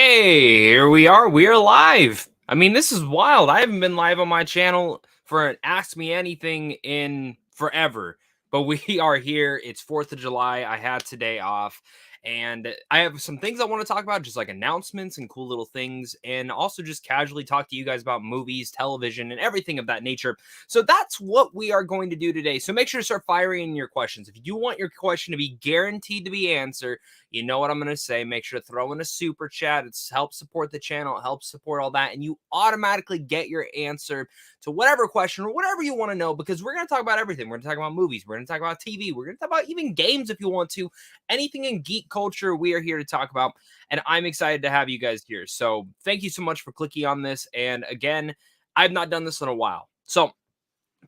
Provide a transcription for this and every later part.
Hey, here we are. We are live. I mean, this is wild. I haven't been live on my channel for an Ask Me Anything in forever, but we are here. It's 4th of July. I had today off, and I have some things I want to talk about, just like announcements and cool little things, and also just casually talk to you guys about movies, television, and everything of that nature. So that's what we are going to do today. So make sure to start firing in your questions. If you want your question to be guaranteed to be answered, you know what I'm going to say. Make sure to throw in a super chat. It helps support the channel. It helps support all that. And you automatically get your answer to whatever question or whatever you want to know, because we're going to talk about everything. We're going to talk about movies. We're going to talk about TV. We're going to talk about even games if you want to. Anything in geek culture, we are here to talk about. And I'm excited to have you guys here. So thank you so much for clicking on this. And again, I've not done this in a while. So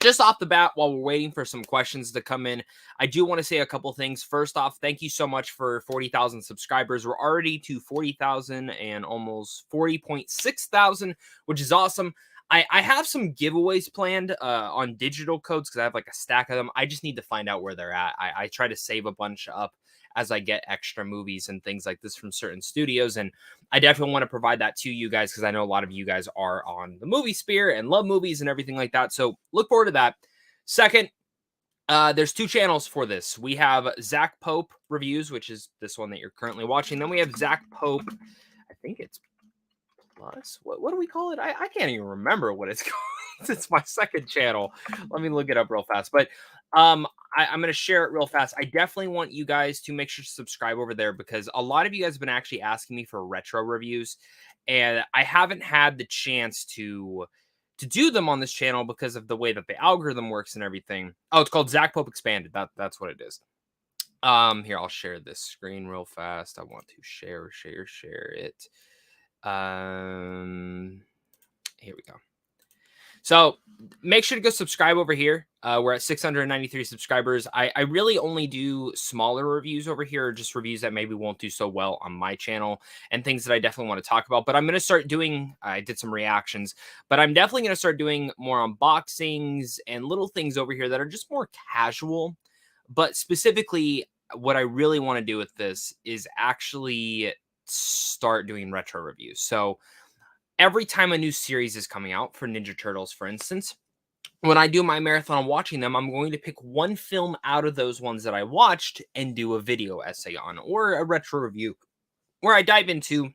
just off the bat, while we're waiting for some questions to come in, I do want to say a couple things. First off, thank you so much for 40,000 subscribers. We're already to 40,000 and almost 40.6 thousand, which is awesome. I have some giveaways planned on digital codes because I have like a stack of them. I just need to find out where they're at. I try to save a bunch up as I get extra movies and things like this from certain studios. And I definitely want to provide that to you guys because I know a lot of you guys are on the movie sphere and love movies and everything like that. So look forward to that. Second, there's two channels for this. We have Zach Pope Reviews, which is this one that you're currently watching. Then we have Zach Pope. I think it's Plus. What do we call it? I can't even remember what it's called. It's my second channel. Let me look it up real fast. But I'm going to share it real fast. I definitely want you guys to make sure to subscribe over there because a lot of you guys have been actually asking me for retro reviews, and I haven't had the chance to do them on this channel because of the way that the algorithm works and everything. Oh, it's called Zach Pope Expanded. That's what it is. Here, I'll share this screen real fast. I want to share it. Here we go. So make sure to go subscribe over here. We're at 693 subscribers. I really only do smaller reviews over here, or just reviews that maybe won't do so well on my channel and things that I definitely want to talk about. But I'm going to start doing, I did some reactions, but I'm definitely going to start doing more unboxings and little things over here that are just more casual. But specifically, what I really want to do with this is actually start doing retro reviews. So every time a new series is coming out for Ninja Turtles, for instance, when I do my marathon watching them, I'm going to pick one film out of those ones that I watched and do a video essay on, or a retro review where I dive into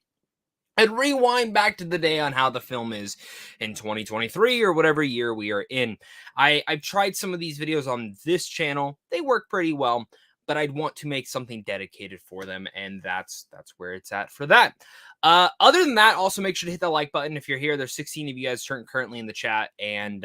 and rewind back to the day on how the film is in 2023 or whatever year we are in. I've tried some of these videos on this channel. They work pretty well, but I'd want to make something dedicated for them, and that's where it's at for that. Other than that, also make sure to hit that like button if you're here. There's 16 of you guys currently in the chat, and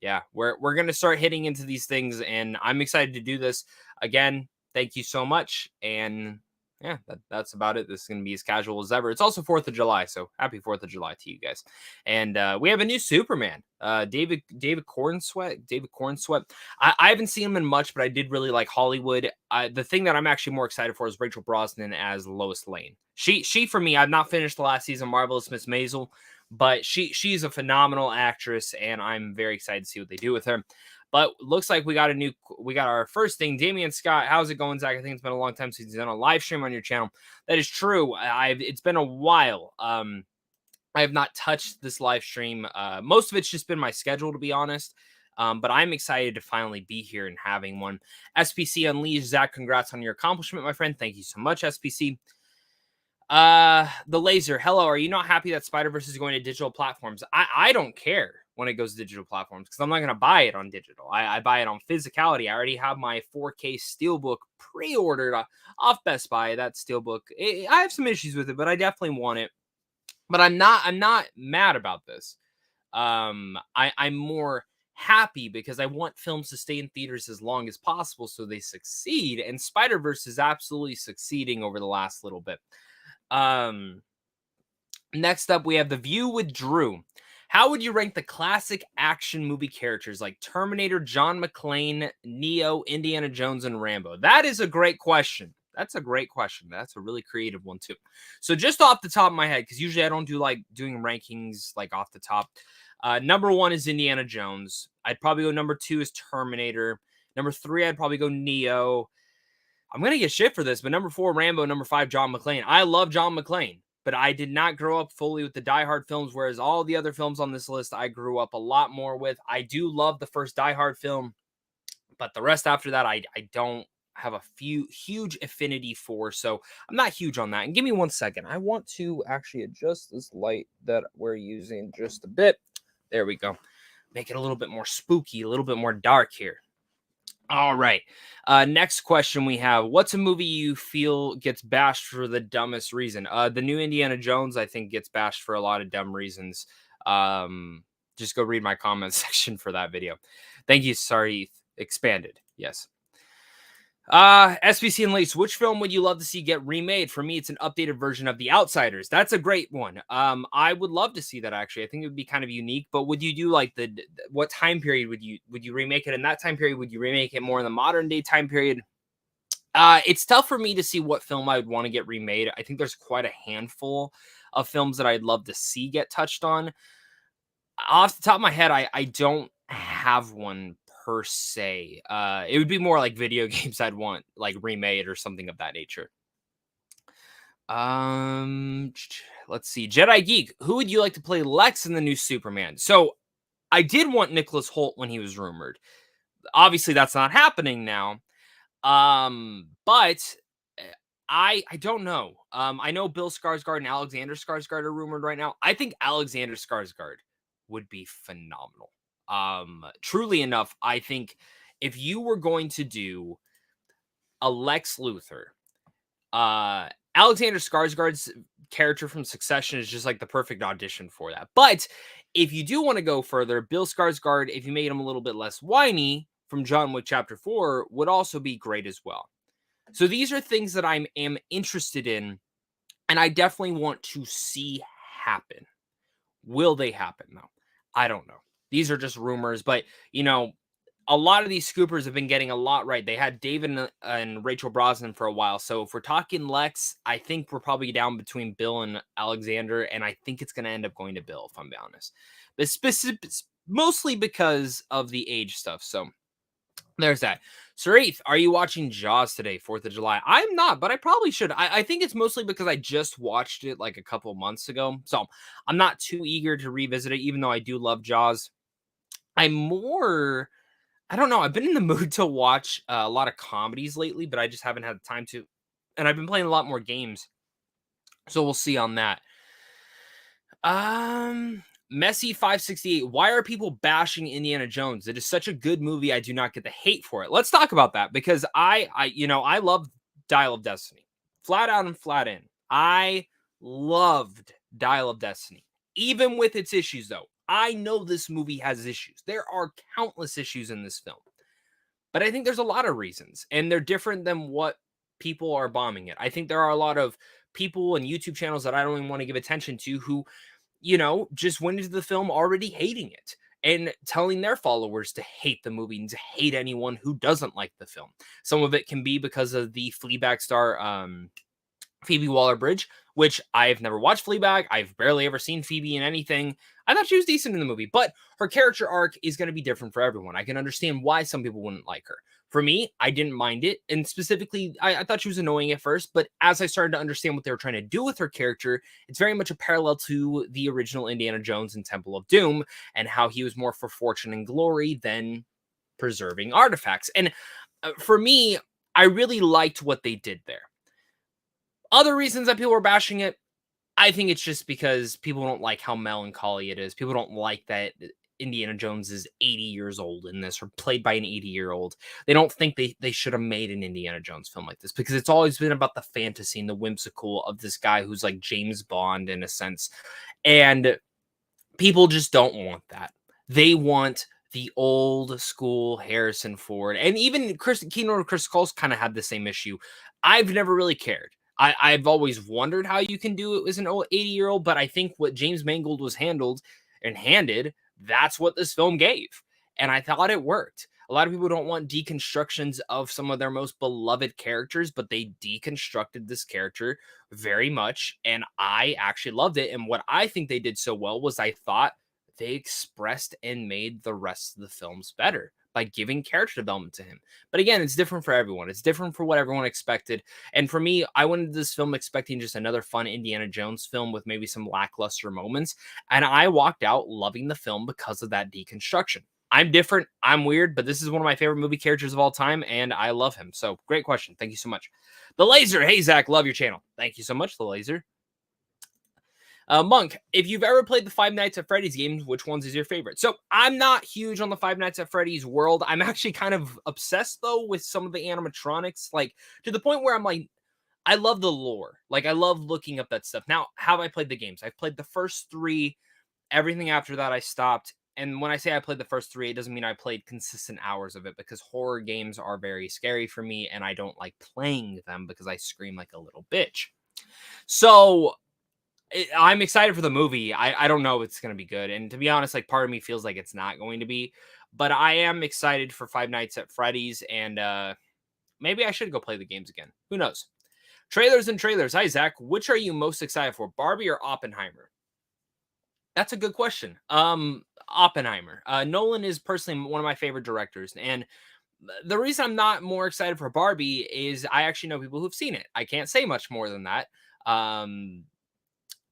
yeah, we're gonna start hitting into these things, and I'm excited to do this. Again, thank you so much, and yeah, that's about it. This is going to be as casual as ever. It's also 4th of July, so happy 4th of July to you guys. And we have a new Superman, David Corenswet. I haven't seen him in much, but I did really like Hollywood. The thing that I'm actually more excited for is Rachel Brosnahan as Lois Lane. She for me, I've not finished the last season, Marvelous Miss Maisel, but she's a phenomenal actress, and I'm very excited to see what they do with her. But looks like we got our first thing. Damian Scott, how's it going, Zach? I think it's been a long time since he's done a live stream on your channel. That is true. It's been a while. I have not touched this live stream. Most of it's just been my schedule, to be honest. But I'm excited to finally be here and having one. SPC Unleashed, Zach, congrats on your accomplishment, my friend. Thank you so much, SPC. The Laser, hello. Are you not happy that Spider-Verse is going to digital platforms? I don't care when it goes to digital platforms because I'm not going to buy it on digital. I buy it on physicality. I already have my 4K Steelbook pre-ordered off Best Buy. That Steelbook, I have some issues with it, but I definitely want it. But I'm not mad about this. I'm more happy because I want films to stay in theaters as long as possible so they succeed. And Spider-Verse is absolutely succeeding over the last little bit. Next up, we have The View with Drew. How would you rank the classic action movie characters like Terminator, John McClane, Neo, Indiana Jones, and Rambo? That is a great question. That's a great question. That's a really creative one, too. So just off the top of my head, because usually I don't do like doing rankings like off the top. Number 1 is Indiana Jones. I'd probably go number 2 is Terminator. Number 3, I'd probably go Neo. I'm going to get shit for this, but number 4, Rambo. Number 5, John McClane. I love John McClane. but I did not grow up fully with the Die Hard films, whereas all the other films on this list I grew up a lot more with. I do love the first Die Hard film, but the rest after that, I don't have a huge affinity for. So I'm not huge on that. And give me 1 second. I want to actually adjust this light that we're using just a bit. There we go. Make it a little bit more spooky, a little bit more dark here. All right. Next question we have. What's a movie you feel gets bashed for the dumbest reason? The new Indiana Jones, I think, gets bashed for a lot of dumb reasons. Just go read my comment section for that video. Thank you. Sorry, expanded. Yes. SBC and Lace, which film would you love to see get remade? For me, it's an updated version of The Outsiders. That's a great one. I would love to see that, actually. I think it would be kind of unique. But would you do like what time period would you remake it in that time period? Would you remake it more in the modern day time period? It's tough for me to see what film I would want to get remade. I think there's quite a handful of films that I'd love to see get touched on. Off the top of my head, I don't have one per se. It would be more like video games I'd want like remade or something of that nature. Let's see. Jedi Geek, who would you like to play Lex in the new Superman? So I did want Nicholas Hoult when he was rumored. Obviously, that's not happening now. But I don't know. I know Bill Skarsgård and Alexander Skarsgård are rumored right now. I think Alexander Skarsgård would be phenomenal. Truly enough, I think if you were going to do a Lex Luthor, Alexander Skarsgård's character from Succession is just like the perfect audition for that. But if you do want to go further, Bill Skarsgård, if you made him a little bit less whiny from John Wick Chapter 4, would also be great as well. So these are things that I am interested in, and I definitely want to see happen. Will they happen, though? I don't know. These are just rumors, but, you know, a lot of these scoopers have been getting a lot right. They had David and Rachel Brosnan for a while. So if we're talking Lex, I think we're probably down between Bill and Alexander, and I think it's going to end up going to Bill, if I'm being honest. But mostly because of the age stuff. So there's that. Sarith, are you watching Jaws today, 4th of July? I'm not, but I probably should. I think it's mostly because I just watched it like a couple months ago. So I'm not too eager to revisit it, even though I do love Jaws. I don't know. I've been in the mood to watch a lot of comedies lately, but I just haven't had time to. And I've been playing a lot more games. So we'll see on that. Messi 568. Why are people bashing Indiana Jones? It is such a good movie. I do not get the hate for it. Let's talk about that, because I love Dial of Destiny. Flat out and flat in. I loved Dial of Destiny. Even with its issues, though. I know this movie has issues. There are countless issues in this film. But I think there's a lot of reasons, and they're different than what people are bombing it. I think there are a lot of people and YouTube channels that I don't even want to give attention to who, just went into the film already hating it and telling their followers to hate the movie and to hate anyone who doesn't like the film. Some of it can be because of the Fleabag star, Phoebe Waller-Bridge, which I've never watched Fleabag. I've barely ever seen Phoebe in anything. I thought she was decent in the movie, but her character arc is going to be different for everyone. I can understand why some people wouldn't like her. For me, I didn't mind it. And specifically, I thought she was annoying at first, but as I started to understand what they were trying to do with her character, it's very much a parallel to the original Indiana Jones and Temple of Doom, and how he was more for fortune and glory than preserving artifacts. And for me, I really liked what they did there. Other reasons that people were bashing it, I think it's just because people don't like how melancholy it is. People don't like that Indiana Jones is 80 years old in this, or played by an 80-year-old. They don't think they should have made an Indiana Jones film like this, because it's always been about the fantasy and the whimsical of this guy who's like James Bond in a sense. And people just don't want that. They want the old school Harrison Ford. And even Chris Cole's kind of had the same issue. I've never really cared. I've always wondered how you can do it as an 80-year-old, but I think what James Mangold was handed, that's what this film gave. And I thought it worked. A lot of people don't want deconstructions of some of their most beloved characters, but they deconstructed this character very much, and I actually loved it. And what I think they did so well was I thought they expressed and made the rest of the films better by giving character development to him. But again, it's different for everyone. It's different for what everyone expected. And for me, I went into this film expecting just another fun Indiana Jones film with maybe some lackluster moments. And I walked out loving the film because of that deconstruction. I'm different. I'm weird, but this is one of my favorite movie characters of all time, and I love him. So great question. Thank you so much. The Laser. Hey, Zach, love your channel. Thank you so much, The Laser. Monk, if you've ever played the Five Nights at Freddy's games, which ones is your favorite? So I'm not huge on the Five Nights at Freddy's world. I'm actually kind of obsessed, though, with some of the animatronics, like to the point where I'm like, I love the lore. Like, I love looking up that stuff. Now, how have I played the games? I've played the first three. Everything after that, I stopped. And when I say I played the first three, it doesn't mean I played consistent hours of it, because horror games are very scary for me, and I don't like playing them because I scream like a little bitch. So I'm excited for the movie. I don't know if it's going to be good. And to be honest, like, part of me feels like it's not going to be. But I am excited for Five Nights at Freddy's, and maybe I should go play the games again. Who knows? Trailers and trailers. Hi, Zach. Which are you most excited for, Barbie or Oppenheimer? That's a good question. Oppenheimer. Nolan is personally one of my favorite directors. And the reason I'm not more excited for Barbie is I actually know people who've seen it. I can't say much more than that.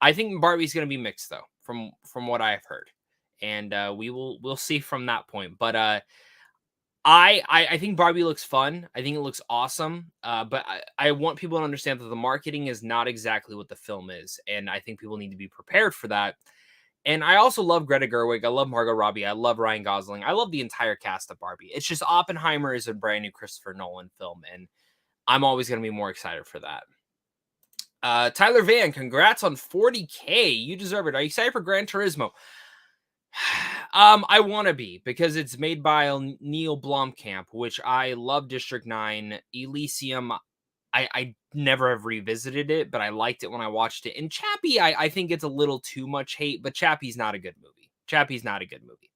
I think Barbie's going to be mixed, though, from what I've heard, and we'll see from that point. But I think Barbie looks fun. I think it looks awesome. But I want people to understand that the marketing is not exactly what the film is, and I think people need to be prepared for that. And I also love Greta Gerwig. I love Margot Robbie. I love Ryan Gosling. I love the entire cast of Barbie. It's just Oppenheimer is a brand new Christopher Nolan film, and I'm always going to be more excited for that. Tyler Van, congrats on 40K. You deserve it. Are you excited for Gran Turismo? I want to be, because it's made by Neil Blomkamp, which I love. District 9, Elysium. I never have revisited it, but I liked it when I watched it. And Chappie, I think it's a little too much hate, but Chappie's not a good movie. Chappie's not a good movie.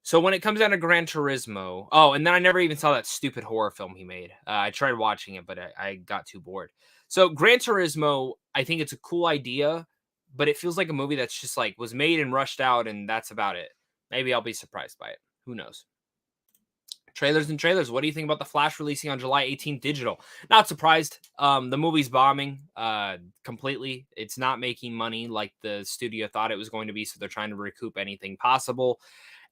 So when it comes down to Gran Turismo, oh, and then I never even saw that stupid horror film he made. I tried watching it, but I got too bored. So Gran Turismo, I think it's a cool idea, but it feels like a movie that's just like was made and rushed out, and that's about it. Maybe I'll be surprised by it. Who knows? Trailers and trailers. What do you think about The Flash releasing on July 18th digital? Not surprised. The movie's bombing completely. It's not making money like the studio thought it was going to be, so they're trying to recoup anything possible.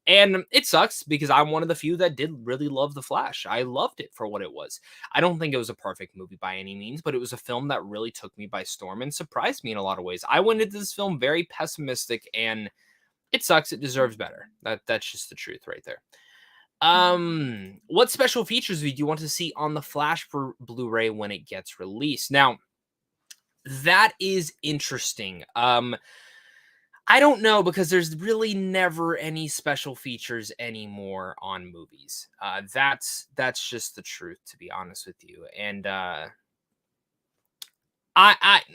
And it sucks because I'm one of the few that did really love The Flash. I loved it for what it was. I don't think it was a perfect movie by any means, but it was a film that really took me by storm and surprised me in a lot of ways. I went into this film very pessimistic, and it sucks. It deserves better. That's just the truth right there. What special features do you want to see on The Flash for Blu-ray when it gets released? Now, that is interesting. I don't know, because there's really never any special features anymore on movies. That's just the truth, to be honest with you. And I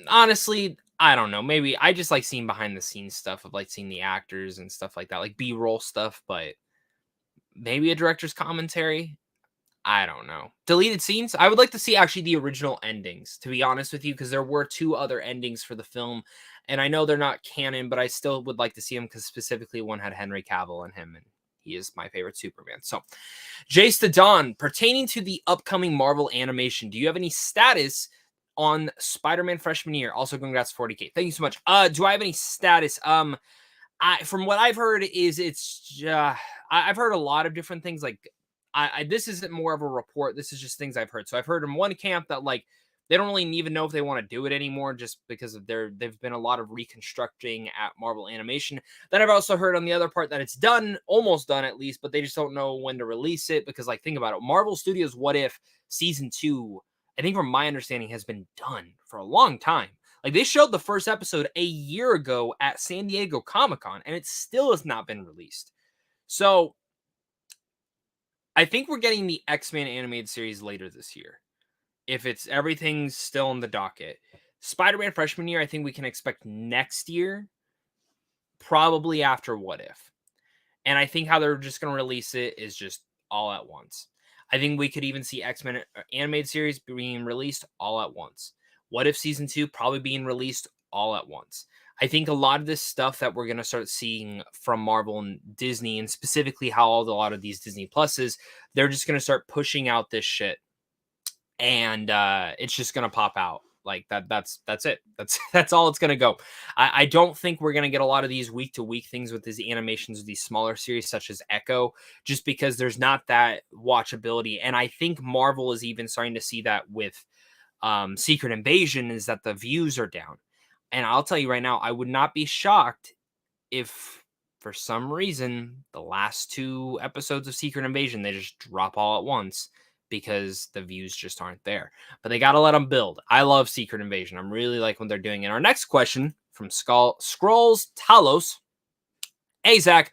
honestly, I don't know. Maybe I just like seeing behind the scenes stuff of like seeing the actors and stuff like that, like B-roll stuff. But maybe a director's commentary. I don't know. Deleted scenes? I would like to see actually the original endings, to be honest with you, because there were 2 other endings for the film. And I know they're not canon, but I still would like to see them, because specifically one had Henry Cavill in him, and he is my favorite Superman. So, Jace the Dawn, pertaining to the upcoming Marvel animation, do you have any status on Spider-Man freshman year? Also, congrats 40K. Thank you so much. Do I have any status? From what I've heard is I've heard a lot of different things. Like, this isn't more of a report. This is just things I've heard. So I've heard in one camp that like they don't really even know if they want to do it anymore, just because of they've been a lot of reconstructing at Marvel Animation. Then I've also heard on the other part that it's done, almost done at least, but they just don't know when to release it, because like, think about it. Marvel Studios What If season 2, I think from my understanding, has been done for a long time. Like, they showed the first episode a year ago at San Diego Comic-Con, and it still has not been released. So I think we're getting the X-Men animated series later this year, if it's everything's still in the docket. Spider-Man freshman year, I think we can expect next year, probably after What If. And I think how they're just going to release it is just all at once. I think we could even see X-Men animated series being released all at once. What If season 2 probably being released all at once. I think a lot of this stuff that we're going to start seeing from Marvel and Disney, and specifically how a lot of these Disney Pluses, they're just going to start pushing out this shit, and it's just gonna pop out like that. That's it. That's all it's gonna go. I don't think we're gonna get a lot of these week to week things with these animations of these smaller series such as Echo, just because there's not that watchability. And I think Marvel is even starting to see that with Secret Invasion, is that the views are down. And I'll tell you right now, I would not be shocked if for some reason the last two episodes of Secret Invasion they just drop all at once because the views just aren't there. But they got to let them build. I love Secret Invasion. I'm really like what they're doing. And our next question from Scrolls Talos. Hey, Zach,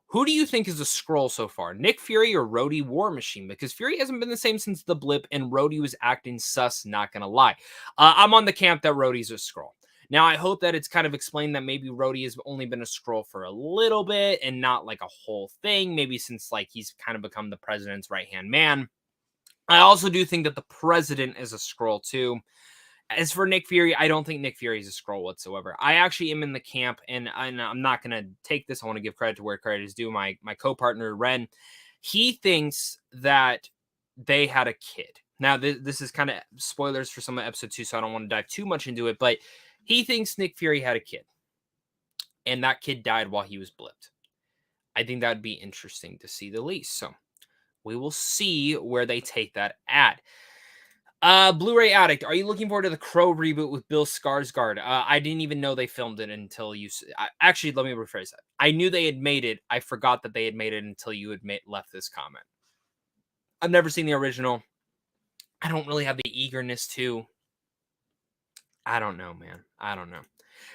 who do you think is a Skrull so far? Nick Fury or Rhodey War Machine? Because Fury hasn't been the same since the blip, and Rhodey was acting sus, not going to lie. I'm on the camp that Rhodey's a Skrull. Now, I hope that it's kind of explained that maybe Rhodey has only been a Skrull for a little bit and not like a whole thing, maybe since like he's kind of become the president's right-hand man. I also do think that the president is a Skrull too. As for Nick Fury, I don't think Nick Fury is a Skrull whatsoever. I actually am in the camp, and I'm not going to take this. I want to give credit to where credit is due. My co-partner, Ren, he thinks that they had a kid. Now, this is kind of spoilers for some of episode 2, so I don't want to dive too much into it, but he thinks Nick Fury had a kid, and that kid died while he was blipped. I think that would be interesting to see the least. So we will see where they take that at. Blu-ray Addict, are you looking forward to the Crow reboot with Bill Skarsgård? I didn't even know they filmed it until you... Actually, let me rephrase that. I knew they had made it. I forgot that they had made it until you had left this comment. I've never seen the original. I don't really have the eagerness to. I don't know, man. I don't know.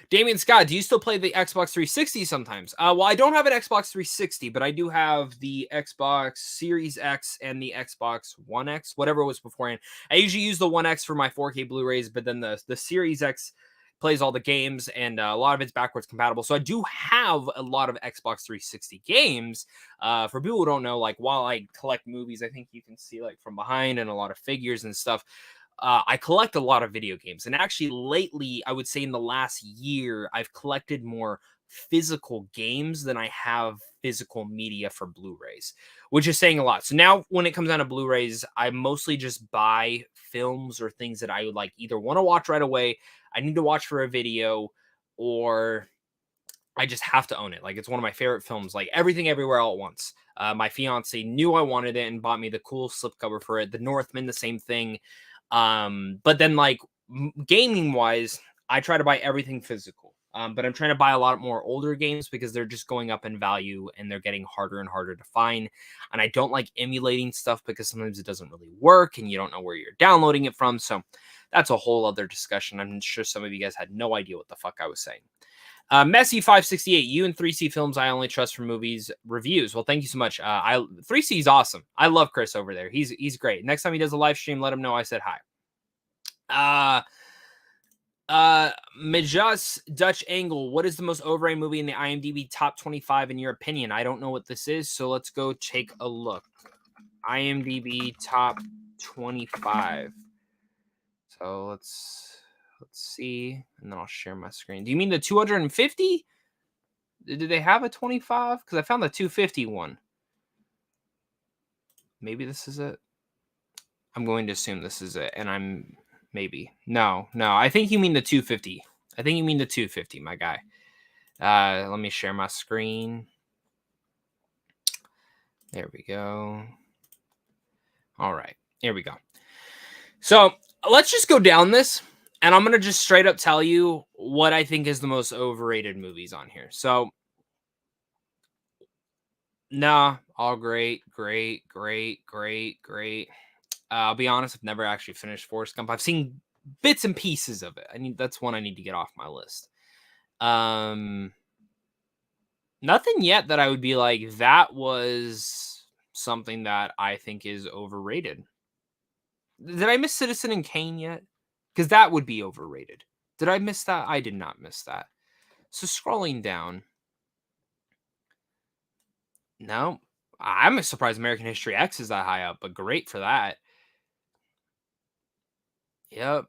Damian Scott, do you still play the Xbox 360 sometimes? Well, I don't have an Xbox 360, but I do have the Xbox Series X and the Xbox One X, whatever was beforehand. I usually use the One X for my 4K Blu-rays, but then the Series X plays all the games, and a lot of it's backwards compatible. So I do have a lot of Xbox 360 games. For people who don't know, like while I collect movies, I think you can see like from behind and a lot of figures and stuff. I collect a lot of video games, and actually lately, I would say in the last year, I've collected more physical games than I have physical media for Blu-rays, which is saying a lot. So now when it comes down to Blu-rays, I mostly just buy films or things that I would like either want to watch right away, I need to watch for a video, or I just have to own it. Like it's one of my favorite films, like Everything Everywhere All at Once. My fiance knew I wanted it and bought me the cool slipcover for it. The Northman, the same thing. But then like gaming wise, I try to buy everything physical. But I'm trying to buy a lot more older games because they're just going up in value and they're getting harder and harder to find. And I don't like emulating stuff because sometimes it doesn't really work and you don't know where you're downloading it from. So that's a whole other discussion. I'm sure some of you guys had no idea what the fuck I was saying. Messi568, you and 3C Films I only trust for movies reviews. Well, thank you so much. 3C is awesome. I love Chris over there. He's great. Next time he does a live stream, let him know I said hi. Majas Dutch Angle, what is the most overrated movie in the IMDb top 25 in your opinion? I don't know what this is, so let's go take a look. IMDb top 25. So let's see, and then I'll share my screen. Do you mean the 250? Did they have a 25? Because I found the 250 one. Maybe this is it. I'm going to assume this is it, and I'm maybe. No. I think you mean the 250. I think you mean the 250, my guy. Let me share my screen. There we go. All right, here we go. So let's just go down this. And I'm going to just straight up tell you what I think is the most overrated movies on here. So, nah, all great. I'll be honest, I've never actually finished Forrest Gump. I've seen bits and pieces of it. That's one I need to get off my list. Nothing yet that I would be like, that was something that I think is overrated. Did I miss Citizen Kane yet? Because that would be overrated. Did I miss that? I did not miss that. So scrolling down. No. I'm surprised American History X is that high up, but great for that. Yep.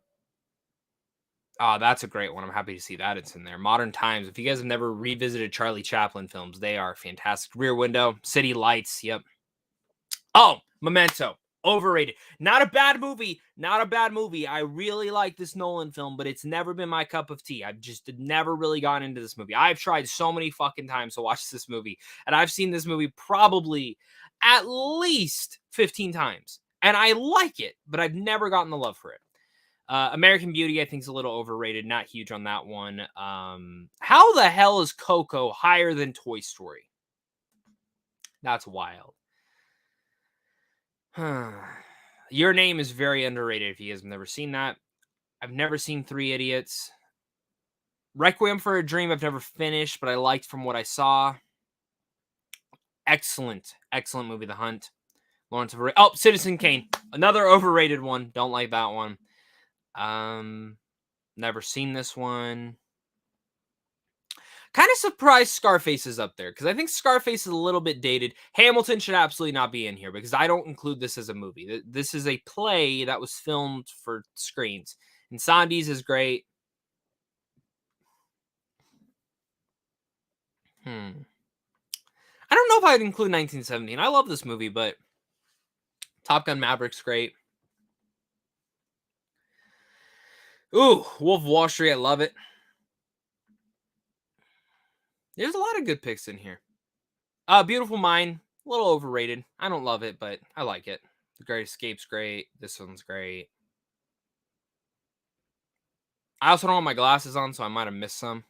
Oh, that's a great one. I'm happy to see that it's in there. Modern Times. If you guys have never revisited Charlie Chaplin films, they are fantastic. Rear Window, City Lights. Yep. Oh, Memento. Overrated. Not a bad movie. Not a bad movie. I really like this Nolan film, but it's never been my cup of tea. I've just never really gotten into this movie. I've tried so many fucking times to watch this movie, and I've seen this movie probably at least 15 times. And I like it, but I've never gotten the love for it. American Beauty, I think, is a little overrated. Not huge on that one. How the hell is Coco higher than Toy Story? That's wild. Your Name is very underrated if you guys have never seen that. I've never seen Three Idiots. Requiem for a Dream, I've never finished, but I liked from what I saw. Excellent, excellent movie, The Hunt. Lawrence of Arabia. Oh, Citizen Kane, another overrated one. Don't like that one. Never seen this one. Kind of surprised Scarface is up there because I think Scarface is a little bit dated. Hamilton should absolutely not be in here because I don't include this as a movie. This is a play that was filmed for screens. And Sandy's is great. I don't know if I'd include 1917. I love this movie, but Top Gun Maverick's great. Ooh, Wolf of Wall Street, I love it. There's a lot of good picks in here. Beautiful Mind, a little overrated. I don't love it, but I like it. The Great Escape's great. This one's great. I also don't have my glasses on, so I might have missed some.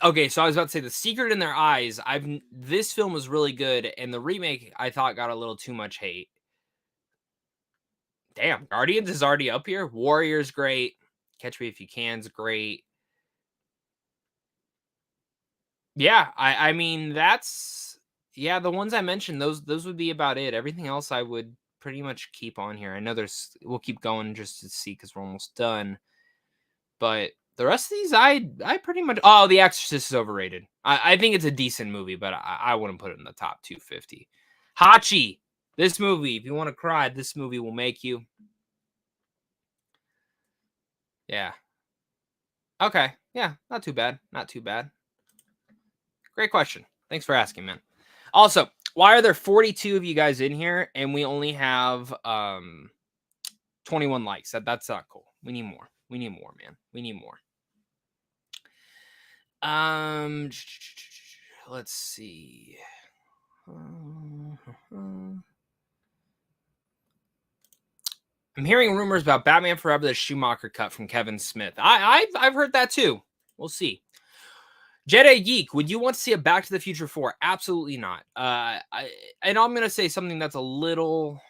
Okay, so I was about to say The Secret in Their Eyes. This film was really good, and the remake I thought got a little too much hate. Damn, Guardians is already up here. Warrior's great. Catch Me If You Can's great. Yeah, I mean that's the ones I mentioned, those would be about it. Everything else I would pretty much keep on here. I know we'll keep going just to see because we're almost done. But the rest of these I pretty much The Exorcist is overrated. I think it's a decent movie, but I wouldn't put it in the top 250. Hachi, this movie, if you want to cry, this movie will make you. Yeah. Okay. Yeah, not too bad. Not too bad. Great question. Thanks for asking, man. Also, why are there 42 of you guys in here and we only have 21 likes? That's not cool. We need more. We need more, man. We need more. Let's see. I'm hearing rumors about Batman Forever, the Schumacher cut from Kevin Smith. I've heard that too. We'll see. Jedi Geek, would you want to see a Back to the Future 4? Absolutely not. And I'm gonna say something that's a little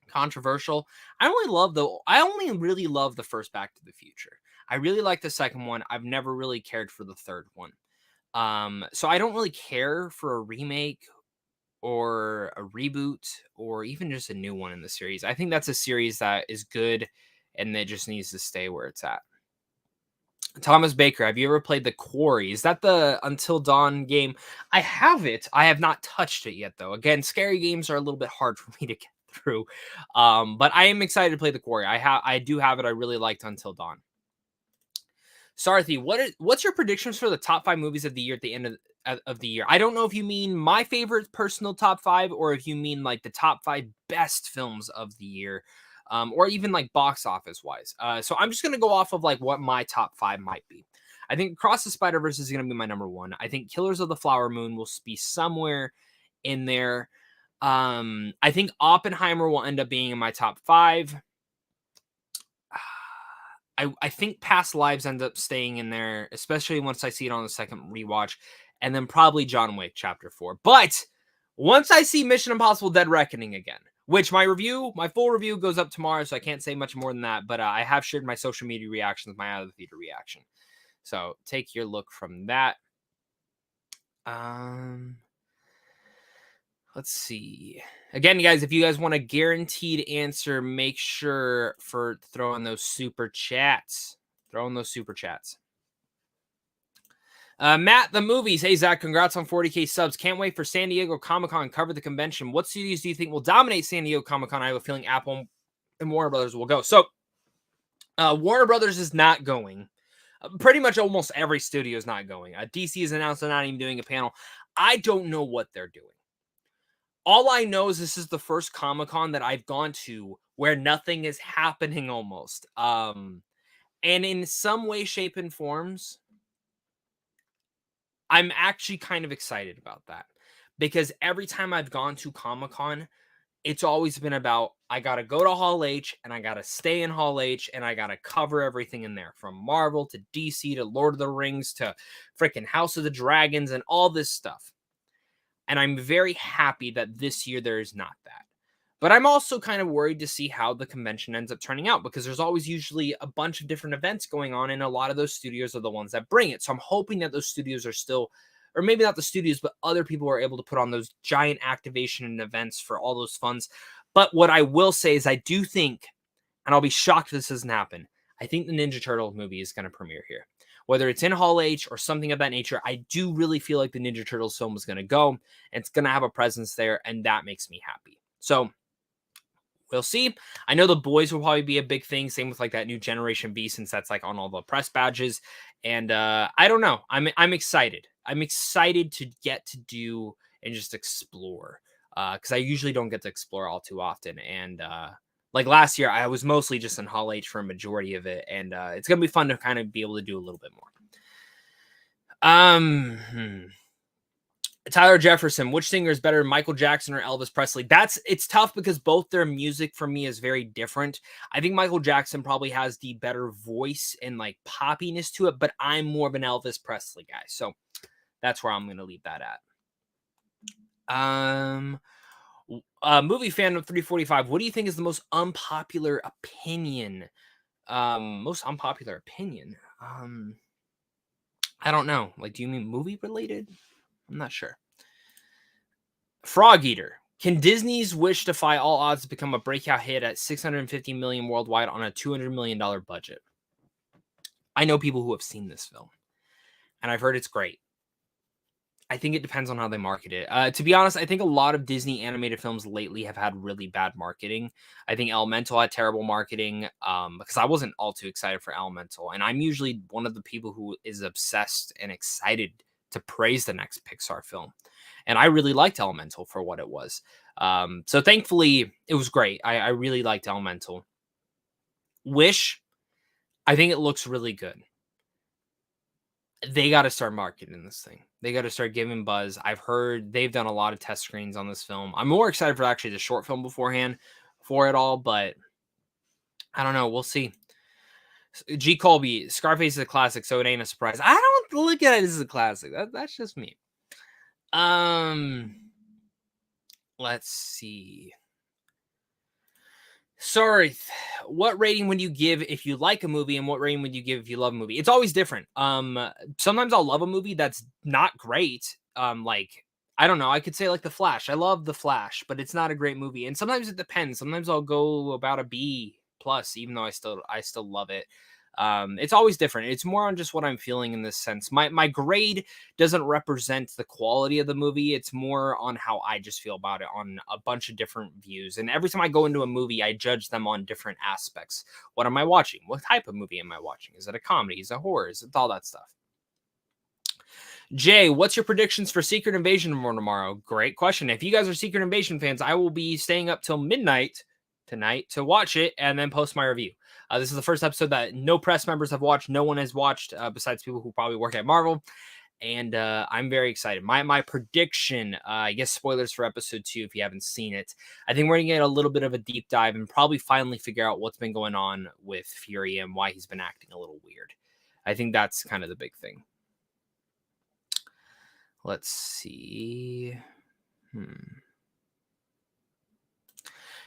controversial. I only really love the first Back to the Future. I really like the second one. I've never really cared for the third one. So I don't really care for a remake or a reboot or even just a new one in the series. I think that's a series that is good and that just needs to stay where it's at. Thomas Baker, have you ever played The Quarry? Is that the Until Dawn game? I have it. I have not touched it yet, though. Again, scary games are a little bit hard for me to get through. But I am excited to play The Quarry. I do have it. I really liked Until Dawn. Sarthy, what's your predictions for the top 5 movies of the year at the end of the year? I don't know if you mean my favorite personal top 5 or if you mean like the top 5 best films of the year. Or even like box office wise. So I'm just going to go off of like what my top 5 might be. I think Across the Spider-Verse is going to be my number 1. I think Killers of the Flower Moon will be somewhere in there. I think Oppenheimer will end up being in my top 5. I think Past Lives end up staying in there, especially once I see it on the second rewatch. And then probably John Wick Chapter 4. But once I see Mission Impossible Dead Reckoning again, which my full review goes up tomorrow, so I can't say much more than that. But I have shared my social media reactions, my out of the theater reaction. So take your look from that. Let's see. Again, guys, if you guys want a guaranteed answer, make sure for throwing those super chats. Matt, the movies. Hey, Zach, congrats on 40K subs. Can't wait for San Diego Comic-Con. Cover the convention. What studios do you think will dominate San Diego Comic-Con? I have a feeling Apple and Warner Brothers will go. So, Warner Brothers is not going. Pretty much almost every studio is not going. DC has announced they're not even doing a panel. I don't know what they're doing. All I know is this is the first Comic-Con that I've gone to where nothing is happening almost. And in some way, shape, and forms, I'm actually kind of excited about that. Because every time I've gone to Comic-Con, it's always been about, I got to go to Hall H and I got to stay in Hall H and I got to cover everything in there from Marvel to DC to Lord of the Rings to freaking House of the Dragons and all this stuff. And I'm very happy that this year there is not that. But I'm also kind of worried to see how the convention ends up turning out because there's always usually a bunch of different events going on and a lot of those studios are the ones that bring it. So I'm hoping that those studios are still, or maybe not the studios, but other people are able to put on those giant activation and events for all those funds. But what I will say is I do think, and I'll be shocked if this doesn't happen, I think the Ninja Turtle movie is going to premiere here. Whether it's in Hall H or something of that nature, I do really feel like the Ninja Turtles film is going to go, and it's going to have a presence there, and that makes me happy. So we'll see. I know the boys will probably be a big thing. Same with like that new Generation B, since that's like on all the press badges. And I don't know. I'm excited. I'm excited to get to do and just explore. Because I usually don't get to explore all too often. And like last year, I was mostly just in Hall H for a majority of it. And it's gonna be fun to kind of be able to do a little bit more. Tyler Jefferson, which singer is better, Michael Jackson or Elvis Presley? It's tough because both their music for me is very different. I think Michael Jackson probably has the better voice and like poppiness to it, but I'm more of an Elvis Presley guy. So that's where I'm going to leave that at. Movie fan of 345. What do you think is the most unpopular opinion? Most unpopular opinion. I don't know. Like, do you mean movie related? I'm not sure. Frog Eater. Can Disney's Wish defy all odds to become a breakout hit at $650 million worldwide on a $200 million budget? I know people who have seen this film, and I've heard it's great. I think it depends on how they market it. To be honest, I think a lot of Disney animated films lately have had really bad marketing. I think Elemental had terrible marketing because I wasn't all too excited for Elemental. And I'm usually one of the people who is obsessed and excited to praise the next Pixar film. And I really liked Elemental for what it was. So thankfully, it was great. I really liked Elemental. Wish, I think it looks really good. They got to start marketing this thing. They got to start giving buzz. I've heard they've done a lot of test screens on this film. I'm more excited for actually the short film beforehand for it all, but I don't know. We'll see. G. Colby, Scarface is a classic, so it ain't a surprise. I don't look at it as a classic. That's just me. Let's see. Sorry, what rating would you give if you like a movie, and what rating would you give if you love a movie? It's always different. Sometimes I'll love a movie that's not great. Like I don't know, I could say like The Flash. I love The Flash, but it's not a great movie. And sometimes it depends. Sometimes I'll go about a B plus, even though I still love it. It's always different. It's more on just what I'm feeling in this sense. My grade doesn't represent the quality of the movie. It's more on how I just feel about it on a bunch of different views. And every time I go into a movie, I judge them on different aspects. What am I watching? What type of movie am I watching? Is it a comedy? Is it horror? Is it all that stuff? Jay, what's your predictions for Secret Invasion tomorrow? Great question. If you guys are Secret Invasion fans, I will be staying up till midnight tonight to watch it and then post my review. This is the first episode that no press members have watched. No one has watched besides people who probably work at Marvel. And I'm very excited. My prediction, I guess spoilers for episode 2 if you haven't seen it. I think we're going to get a little bit of a deep dive and probably finally figure out what's been going on with Fury and why he's been acting a little weird. I think that's kind of the big thing. Let's see.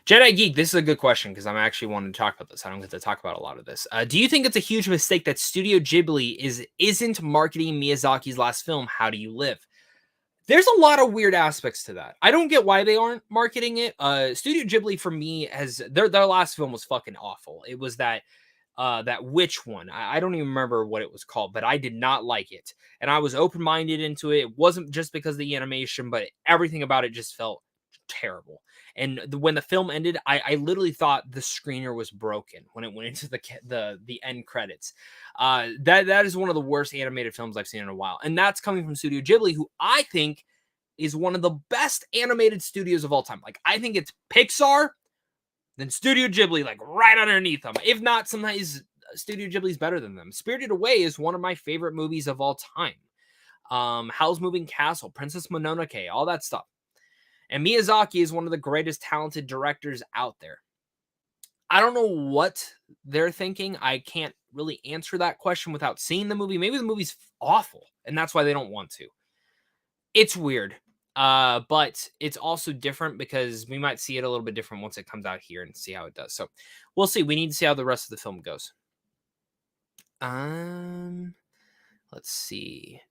Jedi Geek, this is a good question because I'm actually wanting to talk about this. I don't get to talk about a lot of this. Do you think it's a huge mistake that Studio Ghibli isn't marketing Miyazaki's last film, How Do You Live? There's a lot of weird aspects to that. I don't get why they aren't marketing it. Studio Ghibli, for me, their last film was fucking awful. It was that That witch one. I don't even remember what it was called, but I did not like it. And I was open minded into it. It wasn't just because of the animation, but everything about it just felt terrible. And when the film ended, I literally thought the screener was broken when it went into the end credits. That is one of the worst animated films I've seen in a while, and that's coming from Studio Ghibli, who I think is one of the best animated studios of all time. Like, I think it's Pixar, then Studio Ghibli, like right underneath them. If not, sometimes Studio Ghibli's better than them. Spirited Away is one of my favorite movies of all time. Howl's Moving Castle, Princess Mononoke, all that stuff. And Miyazaki is one of the greatest talented directors out there. I don't know what they're thinking. I can't really answer that question without seeing the movie. Maybe the movie's awful, and that's why they don't want to. It's weird. But it's also different because we might see it a little bit different once it comes out here and see how it does. So we'll see. We need to see how the rest of the film goes. Let's see.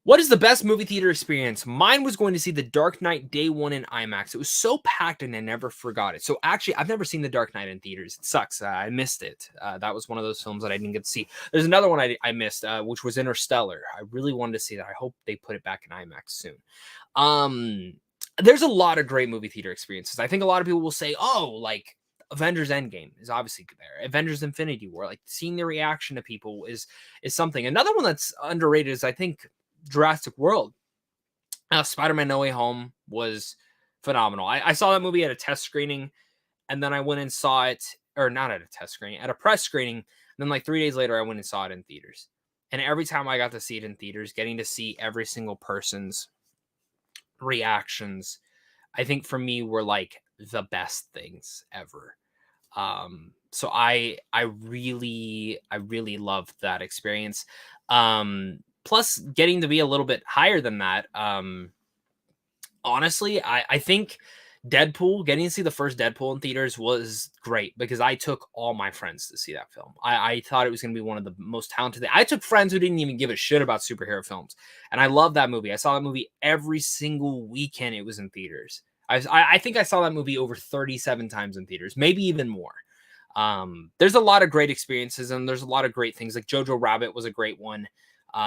What is the best movie theater experience? Mine was going to see The Dark Knight day one in IMAX. It was so packed and I never forgot it. So actually, I've never seen The Dark Knight in theaters. It sucks. I missed it. That was one of those films that I didn't get to see. There's another one I missed, which was Interstellar. I really wanted to see that. I hope they put it back in IMAX soon. There's a lot of great movie theater experiences. I think a lot of people will say, oh, like Avengers Endgame is obviously there. Avengers Infinity War, like seeing the reaction to people is something. Another one that's underrated is, I think, Jurassic World. Spider-Man No Way Home was phenomenal. I saw that movie at a test screening, and then I went and saw it, or not at a test screening, at a press screening. And then like 3 days later, I went and saw it in theaters. And every time I got to see it in theaters, getting to see every single person's reactions, I think for me were like the best things ever. So I really loved that experience. Plus getting to be a little bit higher than that. Honestly, I think Deadpool, getting to see the first Deadpool in theaters was great because I took all my friends to see that film. I thought it was going to be one of the most talented. I took friends who didn't even give a shit about superhero films. And I love that movie. I saw that movie every single weekend it was in theaters. I think I saw that movie over 37 times in theaters, maybe even more. There's a lot of great experiences and there's a lot of great things. Like Jojo Rabbit was a great one.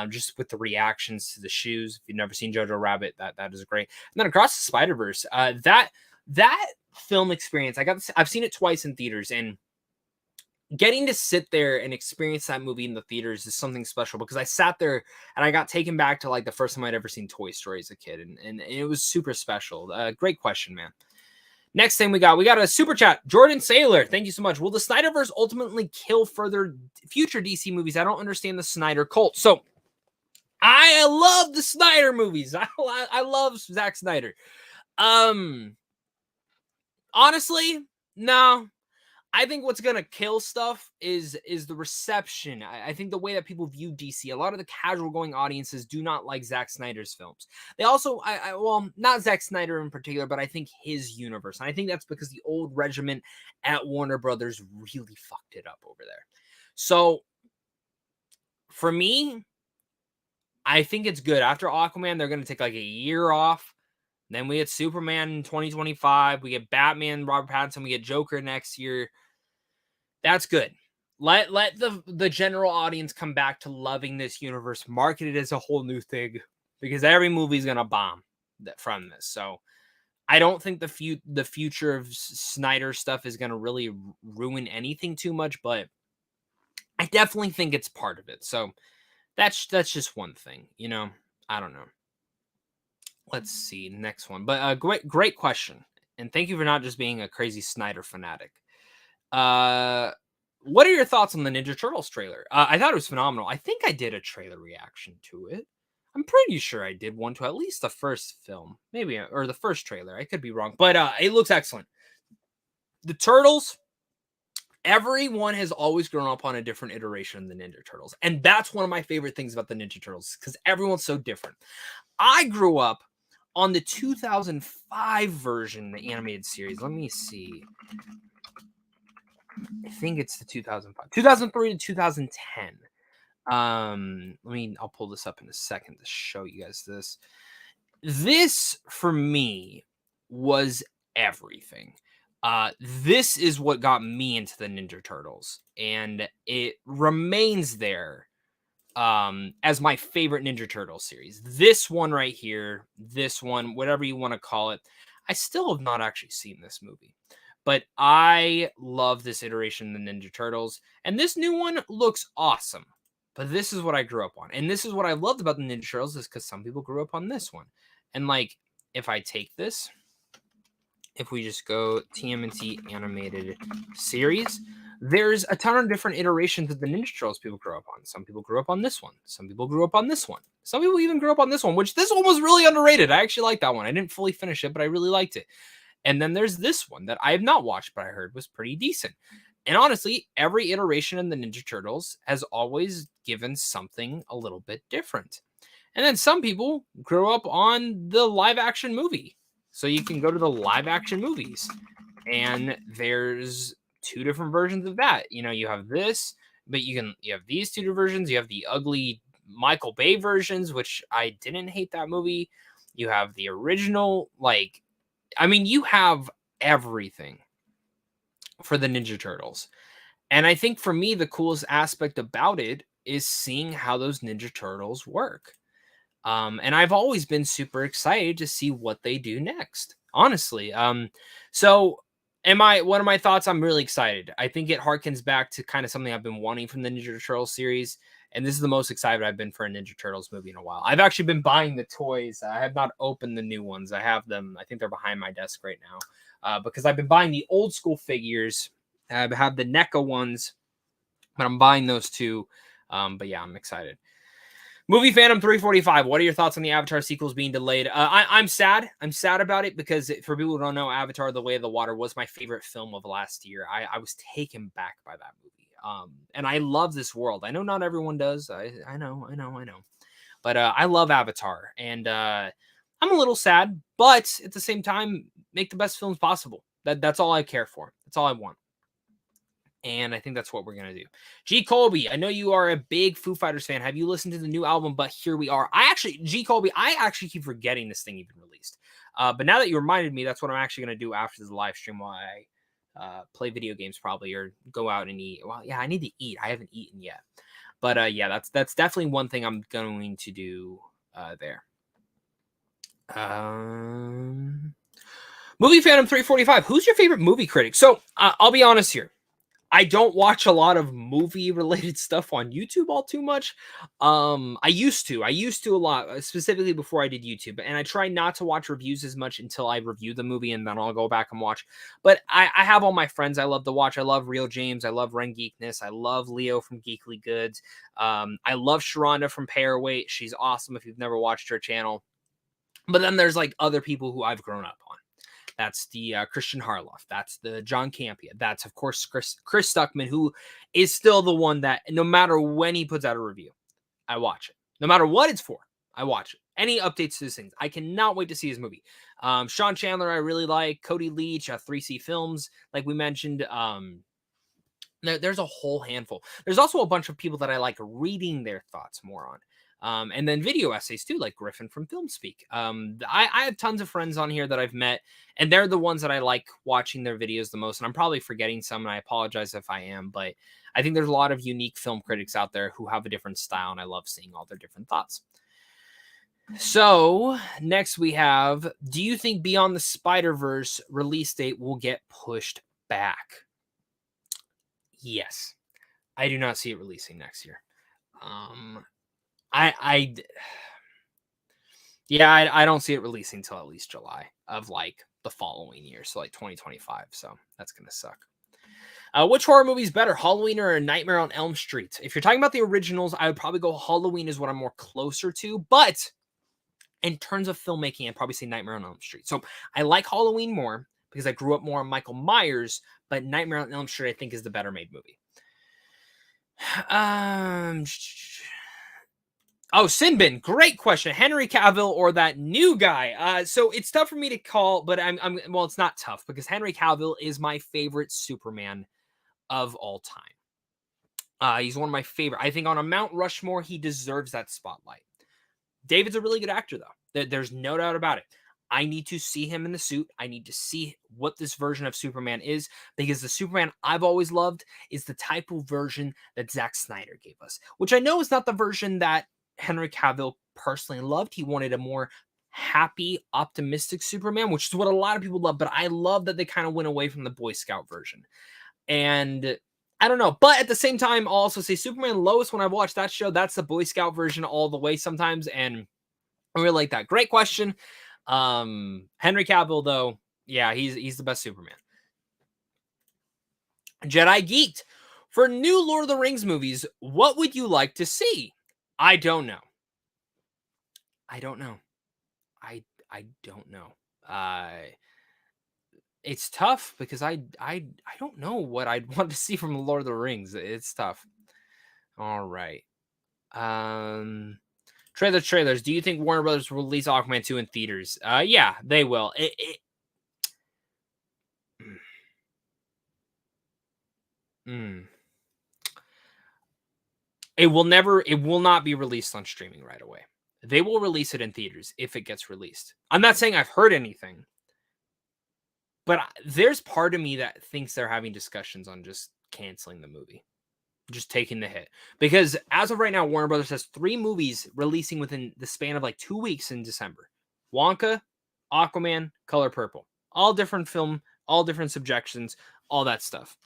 Just with the reactions to the shoes. If you've never seen Jojo Rabbit, that is great. And then Across the Spider-Verse, that film experience, I've seen it twice in theaters, and getting to sit there and experience that movie in the theaters is something special because I sat there and I got taken back to like the first time I'd ever seen Toy Story as a kid, and it was super special. Great question, man. Next thing we got a super chat. Jordan Saylor, thank you so much. Will the Snyderverse ultimately kill future DC movies? I don't understand the Snyder cult. So I love the Snyder movies. I love Zack Snyder. Honestly, no. I think what's gonna kill stuff is the reception. I think the way that people view DC. A lot of the casual going audiences do not like Zack Snyder's films. They also, well, not Zack Snyder in particular, but I think his universe. And I think that's because the old regiment at Warner Brothers really fucked it up over there. So for me, I think it's good. After Aquaman, they're gonna take like a year off. Then we get Superman in 2025. We get Batman, Robert Pattinson. We get Joker next year. That's good. Let the general audience come back to loving this universe. Market it as a whole new thing because every movie's gonna bomb from this. So I don't think the future of Snyder stuff is gonna really ruin anything too much, but I definitely think it's part of it. So that's just one thing, you know. I don't know. Let's see next one, but great question, and thank you for not just being a crazy Snyder fanatic. What are your thoughts on the Ninja Turtles trailer? I thought it was phenomenal. I think I did a trailer reaction to it. I'm pretty sure I did one to at least the first film, maybe, or the first trailer. I could be wrong, but it looks excellent. The Turtles, everyone has always grown up on a different iteration of the Ninja Turtles, and that's one of my favorite things about the Ninja Turtles because everyone's so different. I grew up on the 2005 version, the animated series. Let me see. I think it's the 2005, 2003 to 2010. I'll pull this up in a second to show you guys this. This for me was everything. This is what got me into the Ninja Turtles, and it remains there as my favorite Ninja Turtle series. This one right here, this one, whatever you want to call it. I still have not actually seen this movie, but I love this iteration of the Ninja Turtles, and this new one looks awesome. But this is what I grew up on, and this is what I loved about the Ninja Turtles, is because some people grew up on this one. And like, if I take this, if we just go TMNT animated series, there's a ton of different iterations of the Ninja Turtles people grew up on. Some people grew up on this one. Some people grew up on this one. Some people even grew up on this one, which this one was really underrated. I actually like that one. I didn't fully finish it, but I really liked it. And then there's this one that I have not watched, but I heard was pretty decent. And honestly, every iteration in the Ninja Turtles has always given something a little bit different. And then some people grew up on the live action movie. So you can go to the live action movies, and there's two different versions of that. You know, you have this, but you have these two versions. You have the ugly Michael Bay versions, which I didn't hate that movie. You have the original, you have everything for the Ninja Turtles. And I think for me, the coolest aspect about it is seeing how those Ninja Turtles work. And I've always been super excited to see what they do next, honestly. So one of my thoughts, I'm really excited. I think it harkens back to kind of something I've been wanting from the Ninja Turtles series. And this is the most excited I've been for a Ninja Turtles movie in a while. I've actually been buying the toys. I have not opened the new ones. I have them. I think they're behind my desk right now, because I've been buying the old school figures. I have the NECA ones, but I'm buying those too. But yeah, I'm excited. Movie Phantom 345. What are your thoughts on the Avatar sequels being delayed? I'm sad. I'm sad about it because for people who don't know, Avatar: The Way of the Water was my favorite film of last year. I was taken back by that movie. And I love this world. I know not everyone does. I know. But I love Avatar, and I'm a little sad. But at the same time, make the best films possible. That's all I care for. That's all I want. And I think that's what we're going to do. G. Colby, I know you are a big Foo Fighters fan. Have you listened to the new album, But Here We Are? G. Colby, I actually keep forgetting this thing even released. But now that you reminded me, that's what I'm actually going to do after the live stream while I play video games probably, or go out and eat. Well, yeah, I need to eat. I haven't eaten yet. But yeah, that's definitely one thing I'm going to do there. Movie Phantom 345. Who's your favorite movie critic? So I'll be honest here. I don't watch a lot of movie-related stuff on YouTube all too much. I used to a lot, specifically before I did YouTube. And I try not to watch reviews as much until I review the movie, and then I'll go back and watch. But I have all my friends I love to watch. I love Real James. I love Ren Geekness. I love Leo from Geekly Goods. I love Sharonda from Pairweight. She's awesome if you've never watched her channel. But then there's like other people who I've grown up on. That's the Christian Harloff. That's the John Campea. That's, of course, Chris Stuckman, who is still the one that no matter when he puts out a review, I watch it. No matter what it's for, I watch it. Any updates to these things, I cannot wait to see his movie. Sean Chandler, I really like. Cody Leach, 3C Films, like we mentioned. There's a whole handful. There's also a bunch of people that I like reading their thoughts more on. And then video essays too, like Griffin from FilmSpeak. I have tons of friends on here that I've met, and they're the ones that I like watching their videos the most. And I'm probably forgetting some, and I apologize if I am, but I think there's a lot of unique film critics out there who have a different style, and I love seeing all their different thoughts. So next we have, do you think Beyond the Spider-Verse release date will get pushed back? Yes. I do not see it releasing next year. I don't see it releasing until at least July of like the following year, so like 2025. So that's gonna suck. Which horror movie is better, Halloween or A Nightmare on Elm Street? If you're talking about the originals, I would probably go Halloween is what I'm more closer to. But in terms of filmmaking, I'd probably say Nightmare on Elm Street. So I like Halloween more because I grew up more on Michael Myers, but Nightmare on Elm Street I think is the better made movie. Oh, Sinbin, great question. Henry Cavill or that new guy? So it's tough for me to call, but well, it's not tough because Henry Cavill is my favorite Superman of all time. He's one of my favorite. I think on a Mount Rushmore, he deserves that spotlight. David's a really good actor, though. There's no doubt about it. I need to see him in the suit. I need to see what this version of Superman is, because the Superman I've always loved is the type of version that Zack Snyder gave us, which I know is not the version that Henry Cavill personally loved. He wanted a more happy, optimistic Superman, which is what a lot of people love, but I love that they kind of went away from the Boy Scout version. And I don't know, but at the same time, I'll also say Superman and Lois, when I watched that show, that's the Boy Scout version all the way sometimes, and I really like that. Great question. Henry Cavill, though, yeah, he's the best Superman. Jedi Geeked. For new Lord of the Rings movies, what would you like to see? I don't know. I don't know. I don't know. It's tough because I don't know what I'd want to see from Lord of the Rings. It's tough. All right. Trailers. Do you think Warner Brothers will release Aquaman 2 in theaters? Yeah, they will. It will not be released on streaming right away. They will release it in theaters if it gets released. I'm not saying I've heard anything, but there's part of me that thinks they're having discussions on just canceling the movie, just taking the hit. Because as of right now, Warner Brothers has 3 movies releasing within the span of like 2 weeks in December. Wonka, Aquaman, Color Purple. All different film, all different subjections, all that stuff.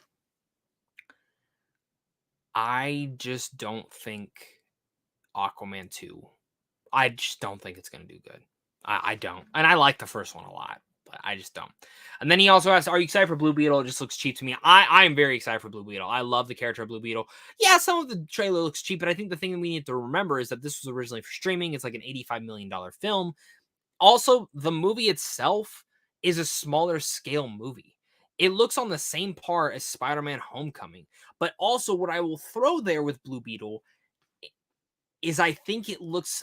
I just don't think Aquaman 2, I just don't think it's going to do good. I don't. And I like the first one a lot, but I just don't. And then he also asked, are you excited for Blue Beetle? It just looks cheap to me. I am very excited for Blue Beetle. I love the character of Blue Beetle. Yeah, some of the trailer looks cheap, but I think the thing that we need to remember is that this was originally for streaming. It's like an $85 million film. Also, the movie itself is a smaller scale movie. It looks on the same par as Spider-Man Homecoming. But also what I will throw there with Blue Beetle is I think it looks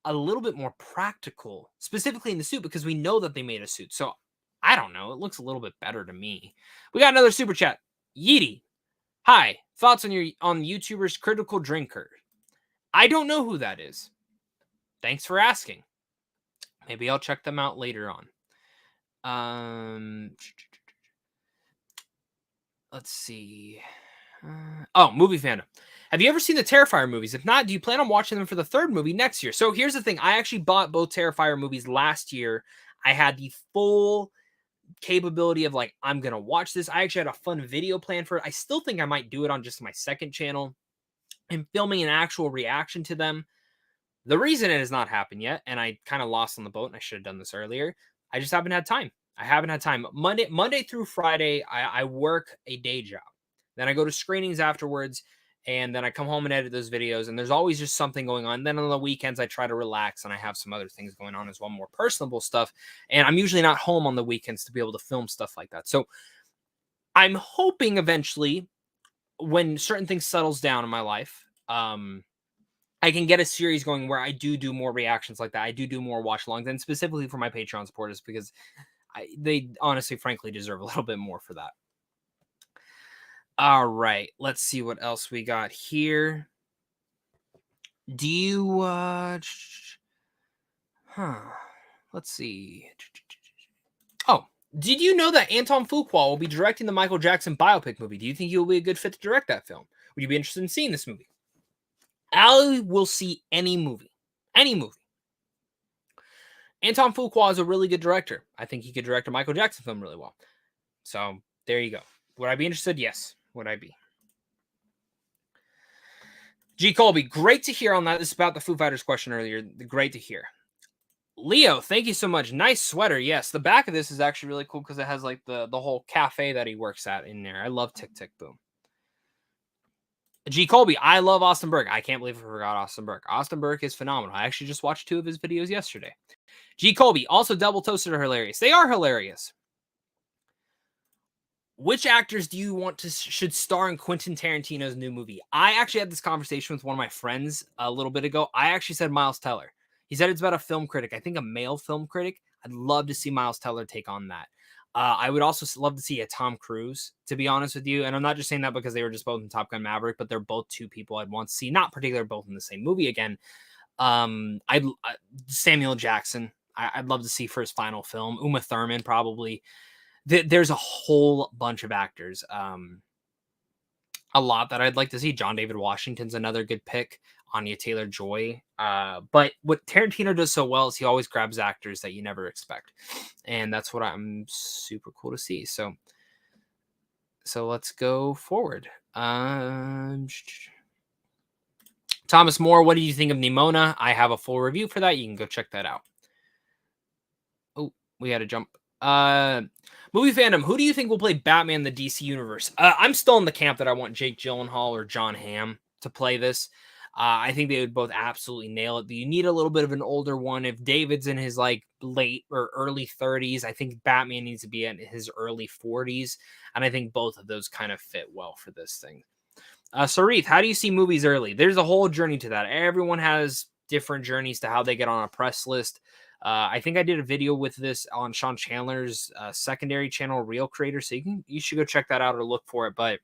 a little bit more practical, specifically in the suit, because we know that they made a suit. So I don't know. It looks a little bit better to me. We got another super chat. Yeety. Hi. Thoughts on YouTuber's Critical Drinker? I don't know who that is. Thanks for asking. Maybe I'll check them out later on. Let's see. Movie fandom. Have you ever seen the Terrifier movies? If not, do you plan on watching them for the 3rd movie next year? So here's the thing. I actually bought both Terrifier movies last year. I had the full capability of like, I'm going to watch this. I actually had a fun video plan for it. I still think I might do it on just my 2nd channel and filming an actual reaction to them. The reason it has not happened yet, and I kind of lost on the boat, and I should have done this earlier, I just haven't had time. I haven't had time. Monday through Friday, I work a day job. Then I go to screenings afterwards, and then I come home and edit those videos, and there's always just something going on. Then on the weekends, I try to relax, and I have some other things going on as well, more personable stuff. And I'm usually not home on the weekends to be able to film stuff like that. So I'm hoping eventually, when certain things settles down in my life, I can get a series going where I do more reactions like that. I do more watch alongs, and specifically for my Patreon supporters, because they honestly, frankly, deserve a little bit more for that. All right, let's see what else we got here. Do you, let's see. Oh, did you know that Anton Fuqua will be directing the Michael Jackson biopic movie? Do you think he will be a good fit to direct that film? Would you be interested in seeing this movie? I will see any movie. Any movie. Anton Fuqua is a really good director. I think he could direct a Michael Jackson film really well. So, there you go. Would I be interested? Yes. Would I be? G. Colby, great to hear on that. This is about the Foo Fighters question earlier. Great to hear. Leo, thank you so much. Nice sweater. Yes, the back of this is actually really cool because it has like the whole cafe that he works at in there. I love Tick Tick Boom. G. Colby, I love Austin Burke. I can't believe I forgot Austin Burke. Austin Burke is phenomenal. I actually just watched 2 of his videos yesterday. G. Colby, also Double Toasted are hilarious. They are hilarious. Which actors do you want should star in Quentin Tarantino's new movie? I actually had this conversation with one of my friends a little bit ago. I actually said Miles Teller. He said it's about a film critic. I think a male film critic. I'd love to see Miles Teller take on that. I would also love to see a Tom Cruise, to be honest with you. And I'm not just saying that because they were just both in Top Gun Maverick, but they're both 2 people I'd want to see. Not particularly both in the same movie again. Samuel Jackson. I'd love to see for his final film. Uma Thurman, probably. There's a whole bunch of actors. A lot that I'd like to see. John David Washington's another good pick. Anya Taylor-Joy. But what Tarantino does so well is he always grabs actors that you never expect, and that's what I'm super cool to see. So let's go forward. Thomas Moore, what did you think of Nimona? I have a full review for that. You can go check that out. Oh, we had a jump. Movie fandom, who do you think will play Batman in the DC universe? I'm still in the camp that I want Jake Gyllenhaal or John Hamm to play this. I think they would both absolutely nail it. But you need a little bit of an older one. If David's in his like late or early 30s, I think Batman needs to be in his early 40s. And I think both of those kind of fit well for this thing. Sarith, how do you see movies early? There's a whole journey to that. Everyone has different journeys to how they get on a press list. I think I did a video with this on Sean Chandler's secondary channel, Real Creator. So you should go check that out or look for it. But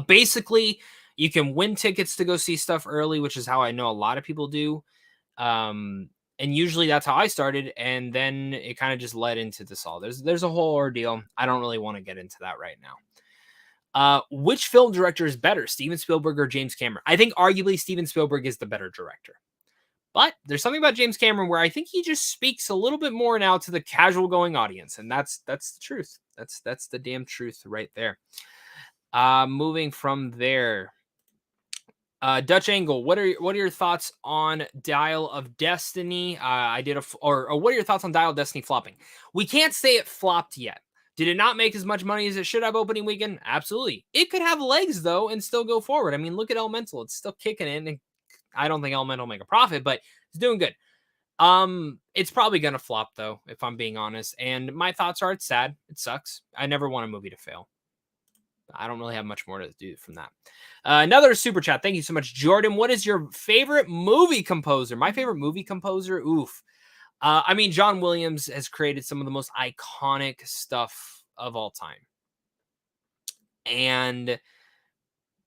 basically, you can win tickets to go see stuff early, which is how I know a lot of people do. And usually that's how I started. And then it kind of just led into this all. There's a whole ordeal. I don't really want to get into that right now. Which film director is better, Steven Spielberg or James Cameron? I think arguably Steven Spielberg is the better director. But there's something about James Cameron where I think he just speaks a little bit more now to the casual going audience. And that's the truth. That's the damn truth right there. Moving from there. Dutch Angle, what are your thoughts on Dial of Destiny? Or what are your thoughts on Dial of Destiny flopping? We can't say it flopped yet. Did it not make as much money as it should have opening weekend? Absolutely. It could have legs, though, and still go forward. I mean, look at Elemental. It's still kicking in. And I don't think Elemental will make a profit, but it's doing good. It's probably going to flop, though, if I'm being honest. And my thoughts are it's sad. It sucks. I never want a movie to fail. I don't really have much more to do from that. Another super chat. Thank you so much, Jordan. What is your favorite movie composer? My favorite movie composer? Oof. I mean, John Williams has created some of the most iconic stuff of all time. And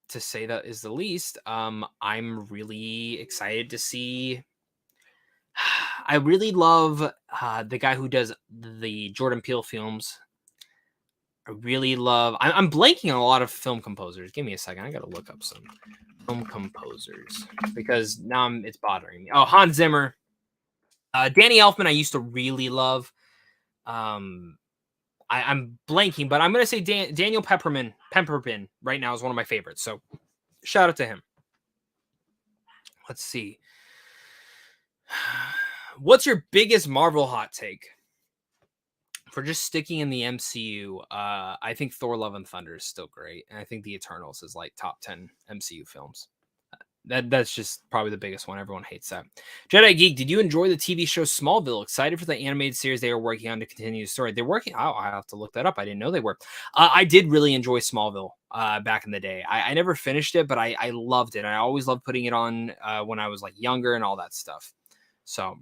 to say that is the least, I'm really excited to see. I really love the guy who does the Jordan Peele films. I really love. I'm blanking on a lot of film composers. Give me a second. I got to look up some film composers because now it's bothering me. Oh, Hans Zimmer. Danny Elfman, I used to really love. I'm blanking, but I'm going to say Daniel Pemperpin right now is one of my favorites. So shout out to him. Let's see. What's your biggest Marvel hot take? For just sticking in the MCU, I think Thor Love and Thunder is still great. And I think The Eternals is like top 10 MCU films. That's just probably the biggest one. Everyone hates that. Jedi Geek, did you enjoy the TV show Smallville? Excited for the animated series they are working on to continue the story. They're working. I have to look that up. I didn't know they were. I did really enjoy Smallville back in the day. I never finished it, but I loved it. I always loved putting it on when I was like younger and all that stuff. So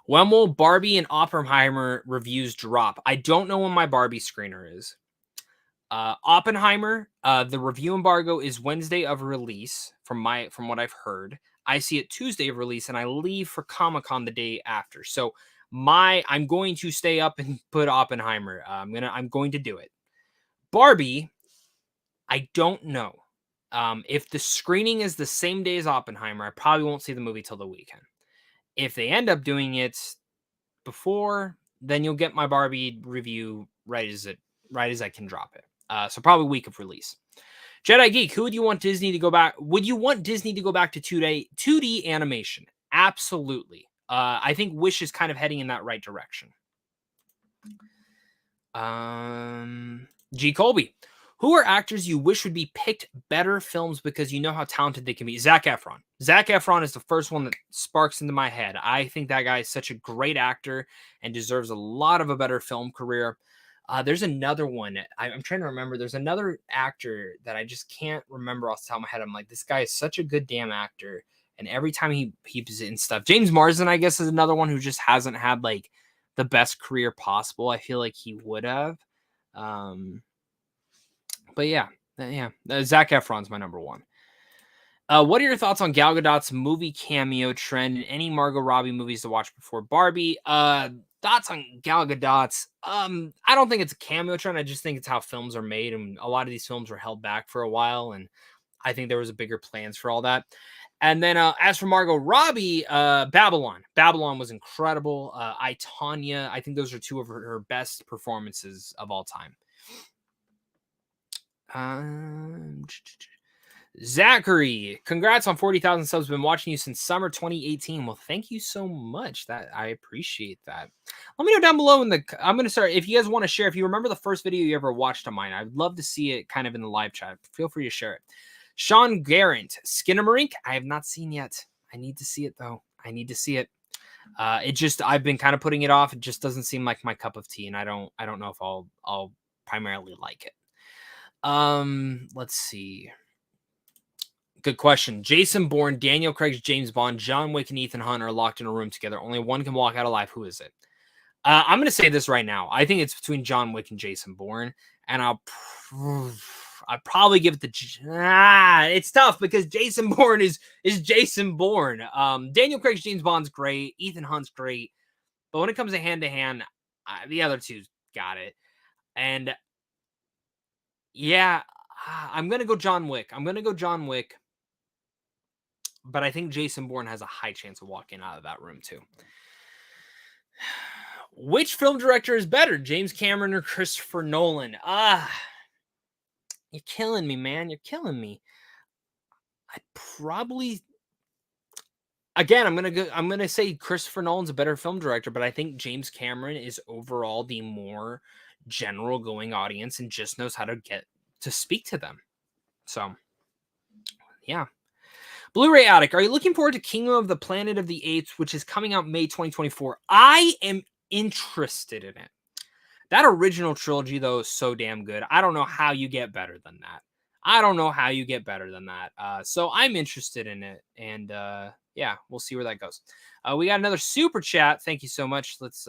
when will Barbie and Oppenheimer reviews drop? I don't know when my Barbie screener is. Oppenheimer, the review embargo is Wednesday of release from what I've heard. I see it Tuesday of release, and I leave for Comic-Con the day after. So I'm going to stay up and put Oppenheimer. I'm going to do it. Barbie, I don't know. If the screening is the same day as Oppenheimer, I probably won't see the movie till the weekend. If they end up doing it before, then you'll get my Barbie review right as I can drop it. So probably week of release. Jedi Geek, who would you want Disney to go back? Would you want Disney to go back to 2D animation? Absolutely. I think Wish is kind of heading in that right direction. G. Colby, who are actors you wish would be picked better films because you know how talented they can be? Zac Efron. Zac Efron is the first one that sparks into my head. I think that guy is such a great actor and deserves a lot of a better film career. There's another one. I'm trying to remember. There's another actor that I just can't remember off the top of my head. I'm like, this guy is such a good damn actor. And every time he's in stuff. James Marsden, I guess, is another one who just hasn't had like the best career possible. I feel like he would have. But yeah, Zac Efron's my number one. What are your thoughts on Gal Gadot's movie cameo trend and any Margot Robbie movies to watch before Barbie? Thoughts on Gal Gadot's? I don't think it's a cameo trend. I just think it's how films are made, and a lot of these films were held back for a while, and I think there was a bigger plans for all that. And then as for Margot Robbie, Babylon. Babylon was incredible. I, Tanya, I think those are two of her best performances of all time. Zachary, congrats on 40,000 subs. Been watching you since summer 2018. Well, thank you so much. That I appreciate that. Let me know down below in the. I'm gonna start. If you guys want to share, if you remember the first video you ever watched of mine, I'd love to see it kind of in the live chat. Feel free to share it. Sean Garrett, Skinnamarink. I have not seen yet. I need to see it though. I need to see it. I've been kind of putting it off. It just doesn't seem like my cup of tea, and I don't know if I'll primarily like it. Let's see. Good question. Jason Bourne, Daniel Craig's James Bond, John Wick, and Ethan Hunt are locked in a room together. Only one can walk out alive. Who is it? I'm going to say this right now. I think it's between John Wick and Jason Bourne, and I'd probably give it to. It's tough because Jason Bourne is Jason Bourne. Daniel Craig's James Bond's great. Ethan Hunt's great, but when it comes to hand, the other two got it. And yeah, I'm gonna go John Wick. But I think Jason Bourne has a high chance of walking out of that room too. Which film director is better, James Cameron or Christopher Nolan? You're killing me, man. You're killing me. I probably, again, I'm gonna say Christopher Nolan's a better film director, but I think James Cameron is overall the more general going audience and just knows how to get to speak to them. So, yeah. Blu-ray Addict, are you looking forward to Kingdom of the Planet of the Apes, which is coming out May 2024? I am interested in it. That original trilogy, though, is so damn good. I don't know how you get better than that. So I'm interested in it. And yeah, we'll see where that goes. We got another super chat. Thank you so much. Let's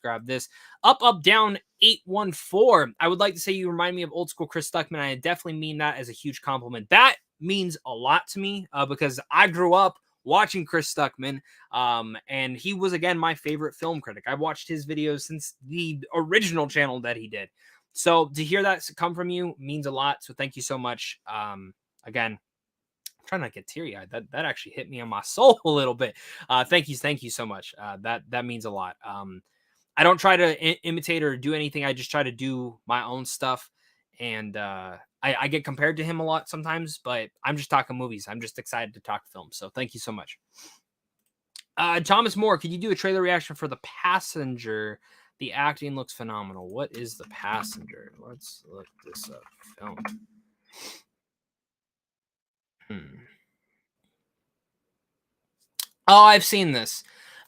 grab this. Up, down 814. I would like to say you remind me of old school Chris Stuckman. I definitely mean that as a huge compliment. That means a lot to me because I grew up watching Chris Stuckman, and he was, again, my favorite film critic. I've watched his videos since the original channel that he did. So to hear that come from you means a lot. So thank you so much. Again, I'm trying not to get teary-eyed. That actually hit me on my soul a little bit. Thank you so much. That means a lot. I don't try to imitate or do anything. I just try to do my own stuff. And I get compared to him a lot sometimes, but I'm just talking movies. I'm just excited to talk film. So thank you so much. Thomas Moore, could you do a trailer reaction for The Passenger? The acting looks phenomenal. What is The Passenger? Let's look this up. Film. Oh, I've seen this.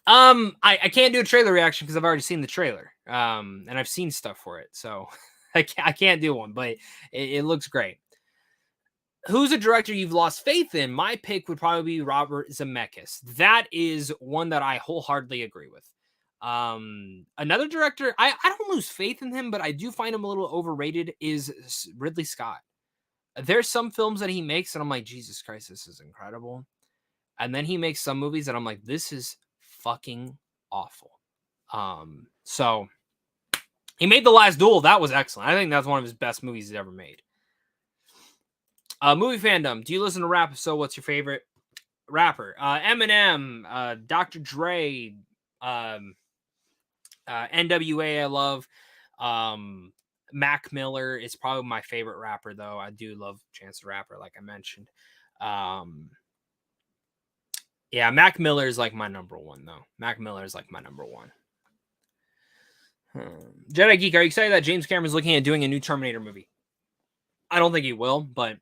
I can't do a trailer reaction because I've already seen the trailer. And I've seen stuff for it. So I can't do one, but it looks great. Who's a director you've lost faith in? My pick would probably be Robert Zemeckis. That is one that I wholeheartedly agree with. Another director, I don't lose faith in him, but I do find him a little overrated, is Ridley Scott. There's some films that he makes and I'm like, Jesus Christ, this is incredible. And then he makes some movies that I'm like, this is fucking awful. So he made The Last Duel. That was excellent. I think that's one of his best movies he's ever made. Movie fandom. Do you listen to rap? If so, what's your favorite rapper? Eminem, Dr. Dre, NWA I love. Mac Miller is probably my favorite rapper, though. I do love Chance the Rapper, like I mentioned. Yeah, Mac Miller is like my number one, though. Mac Miller is like my number one. Jedi Geek, are you excited that James Cameron's looking at doing a new Terminator movie? I don't think he will, but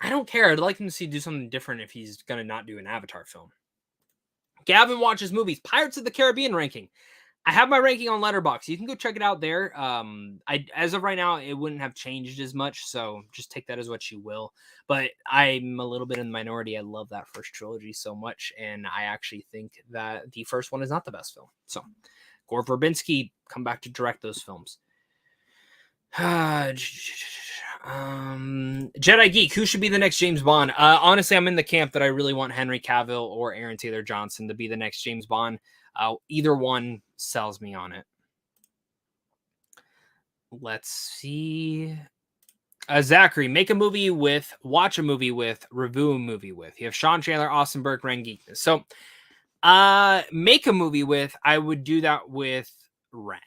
I don't care. I'd like him to do something different if he's going to not do an Avatar film. Gavin watches movies. Pirates of the Caribbean ranking. I have my ranking on Letterboxd. You can go check it out there. As of right now, it wouldn't have changed as much, so just take that as what you will. But I'm a little bit in the minority. I love that first trilogy so much, and I actually think that the first one is not the best film. So, Gore Verbinski, come back to direct those films. Jedi Geek, who should be the next James Bond? Honestly, I'm in the camp that I really want Henry Cavill or Aaron Taylor Johnson to be the next James Bond. Either one sells me on it. Let's see. Zachary, watch a movie with, review a movie with. You have Sean Chandler, Austin Burke, Ren Geekness. So, make a movie with, I would do that with Ren.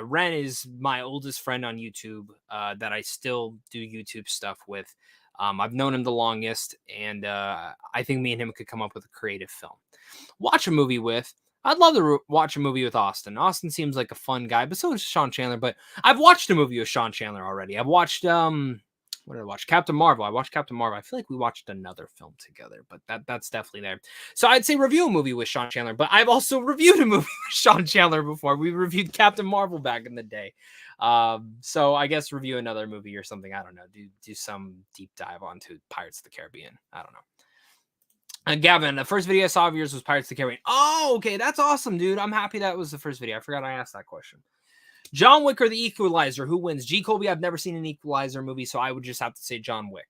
Ren is my oldest friend on YouTube that I still do YouTube stuff with. I've known him the longest, and I think me and him could come up with a creative film. Watch a movie with, I'd love to watch a movie with Austin. Austin seems like a fun guy, but so is Sean Chandler. But I've watched a movie with Sean Chandler already. I've watched what did I watch? Captain Marvel. I watched Captain Marvel. I feel like we watched another film together, but that's definitely there. So I'd say review a movie with Sean Chandler, but I've also reviewed a movie with Sean Chandler before. We reviewed Captain Marvel back in the day. So I guess review another movie or something. I don't know. Do some deep dive onto Pirates of the Caribbean. I don't know. Gavin, the first video I saw of yours was Pirates of the Caribbean. Oh, okay. That's awesome, dude. I'm happy that was the first video. I forgot I asked that question. John Wick or The Equalizer? Who wins? G. Colby, I've never seen an Equalizer movie, so I would just have to say John Wick.